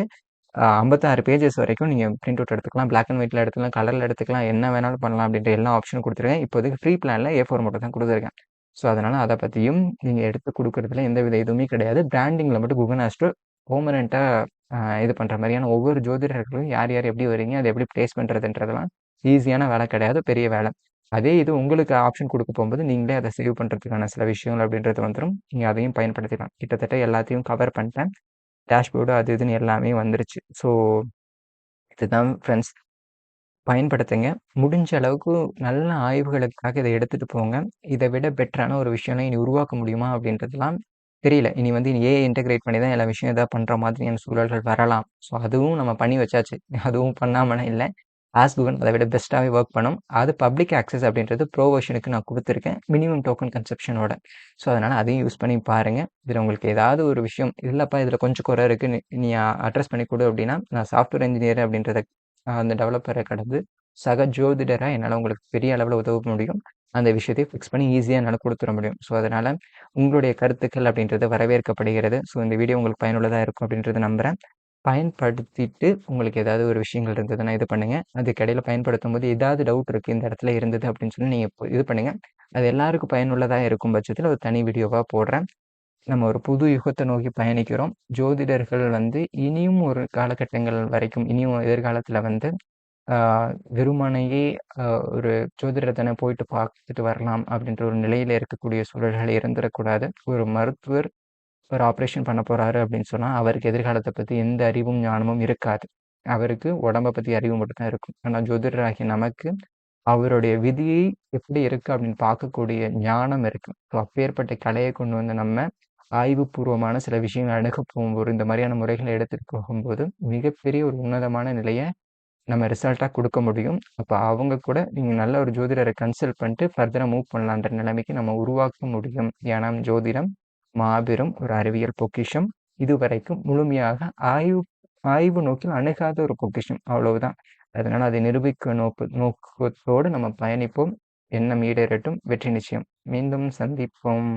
56 பேஜஸ் வரைக்கும் நீங்கள் பிரிண்ட் அவுட் எடுத்துக்கலாம், பிளாக் அண்ட் ஒயிட்டில் எடுத்துக்கலாம், கலரில் எடுத்துக்கலாம், என்ன வேணாலும் பண்ணலாம் அப்படின்ற எல்லா ஆப்ஷனும் கொடுத்துருக்கேன். இப்போதைக்கு ஃப்ரீ பிளானில் A4 மட்டும் தான் கொடுத்துருக்கேன். ஸோ அதனால் அதை பற்றியும் நீங்கள் எடுத்து கொடுக்குறதுல எந்தவித இதுவுமே கிடையாது. பிராண்டிங்கில் மட்டும் குகன் ஆஸ்ட்ரோ பெர்மனெண்ட்டாக இது பண்ணுற மாதிரியான ஒவ்வொரு ஜோதிடர்களும் யார் யார் எப்படி வரீங்க, அதை எப்படி ப்ளேஸ் பண்ணுறதுன்றதெல்லாம் ஈஸியான வேலை கிடையாது, பெரிய வேலை. அதே இது உங்களுக்கு ஆப்ஷன் கொடுக்க போகும்போது நீங்களே அதை சேவ் பண்ணுறதுக்கான சில விஷயங்கள் அப்படின்றது வந்துடும். நீங்கள் அதையும் பயன்படுத்திக்கலாம். கிட்டத்தட்ட எல்லாத்தையும் கவர் பண்ணிட்டேன். டேஷ்போர்டு அது இதுன்னு எல்லாமே வந்துருச்சு. ஸோ இதுதான் ஃப்ரெண்ட்ஸ், பயன்படுத்துங்க. முடிஞ்ச அளவுக்கு நல்ல ஆய்வுகளுக்காக இதை எடுத்துகிட்டு போங்க. இதை விட பெட்டரான ஒரு விஷயம்லாம் இனி உருவாக்க முடியுமா அப்படின்றதுலாம் தெரியல. இனி வந்து ஏஐ இன்டகிரேட் பண்ணி தான் எல்லா விஷயம் எதாவது பண்ணுற மாதிரியான சூழல்கள் வரலாம். ஸோ அதுவும் நம்ம பண்ணி வச்சாச்சு. அதுவும் பண்ணாமலாம் இல்லை. ஆஸ்க் குகன் அதை விட பெஸ்ட்டாகவே ஒர்க் பண்ணும். அது பப்ளிக் ஆக்சஸ் அப்படின்றது ப்ரோ வெர்ஷனுக்கு நான் கொடுத்துருக்கேன், மினிமம் டோக்கன் கன்செப்ஷனோட. ஸோ அதனால் அதையும் யூஸ் பண்ணி பாருங்கள். இதில் உங்களுக்கு ஏதாவது ஒரு விஷயம் இல்லைப்பா இதில் கொஞ்சம் குறை இருக்குது, நீ அட்ரஸ் பண்ணி கொடு அப்படின்னா நான் சாஃப்ட்வேர் இன்ஜினியர் அப்படின்றத அந்த டெவலப்பரை கடந்து சக ஜோதிடராக என்னால் உங்களுக்கு பெரிய அளவில் உதவ முடியும். அந்த விஷயத்தை ஃபிக்ஸ் பண்ணி ஈஸியாக என்னால் கொடுத்துட முடியும். ஸோ அதனால் உங்களுடைய கருத்துக்கள் அப்படின்றது வரவேற்கப்படுகிறது. ஸோ இந்த வீடியோ உங்களுக்கு பயனுள்ளதாக இருக்கும் அப்படின்றத நம்புகிறேன். பயன்படுத்திட்டு உங்களுக்கு ஏதாவது ஒரு விஷயங்கள் இருந்ததுன்னா இது பண்ணுங்கள். அதுக்கு இடையில பயன்படுத்தும் போது ஏதாவது டவுட் இருக்குது இந்த இடத்துல இருந்தது அப்படின்னு சொல்லி நீங்கள் இது பண்ணுங்கள். அது எல்லாருக்கும் பயனுள்ளதா இருக்கும் பட்சத்தில ஒரு தனி வீடியோவா போடுறேன். நம்ம ஒரு புது யுகத்தை நோக்கி பயணிக்கிறோம். ஜோதிடர்கள் வந்து இனியும் ஒரு காலகட்டங்கள் வரைக்கும், இனியும் எதிர்காலத்தில வந்து ஆ வெறுமனையே ஒரு ஜோதிடர் தானே போயிட்டு பார்த்துட்டு வரலாம் அப்படின்ற ஒரு நிலையில இருக்கக்கூடிய சூழல்கள் இருந்துறக்கூடாது. ஒரு மருத்துவர் ஒரு ஆப்ரேஷன் பண்ண போறாரு அப்படின்னு சொன்னா, அவருக்கு எதிர்காலத்த பத்தி எந்த அறிவும், ஞானமும் இருக்காது. அவருக்கு உடம்ப பத்தி அறிவு மட்டும் தான் இருக்கும். ஆனா ஜோதிடராகிய நமக்கு அவருடைய விதியை எப்படி இருக்கு அப்படின்னு பார்க்கக்கூடிய ஞானம் இருக்கு. ஸோ அப்பேற்பட்ட கலைய கொண்டு வந்து நம்ம ஆய்வுபூர்வமான சில விஷயங்கள அணுக போகும்போது, இந்த மாதிரியான முறைகள எடுத்துட்டு போகும்போது, மிகப்பெரிய ஒரு உன்னதமான நிலைய நம்ம ரிசல்ட்டா குடுக்க முடியும். அப்ப அவங்க கூட நீங்க நல்ல ஒரு ஜோதிடர கன்சல்ட் பண்ணிட்டு ஃபர்தரா மூவ் பண்ணலான்ற நிலைமைக்கு நம்ம உருவாக்க முடியும். ஏன்னா ஜோதிடம் மாபெரும் ஒரு அறிவியல் பொக்கிஷம். இதுவரைக்கும் முழுமையாக ஆய்வு நோக்கில் அணுகாத ஒரு பொக்கிஷம். அவ்வளவுதான். அதனால அதை நிரூபிக்க நோக்கத்தோடு நம்ம பயணிப்போம். எண்ணம் ஈடேறட்டும். வெற்றி நிச்சயம். மீண்டும் சந்திப்போம்.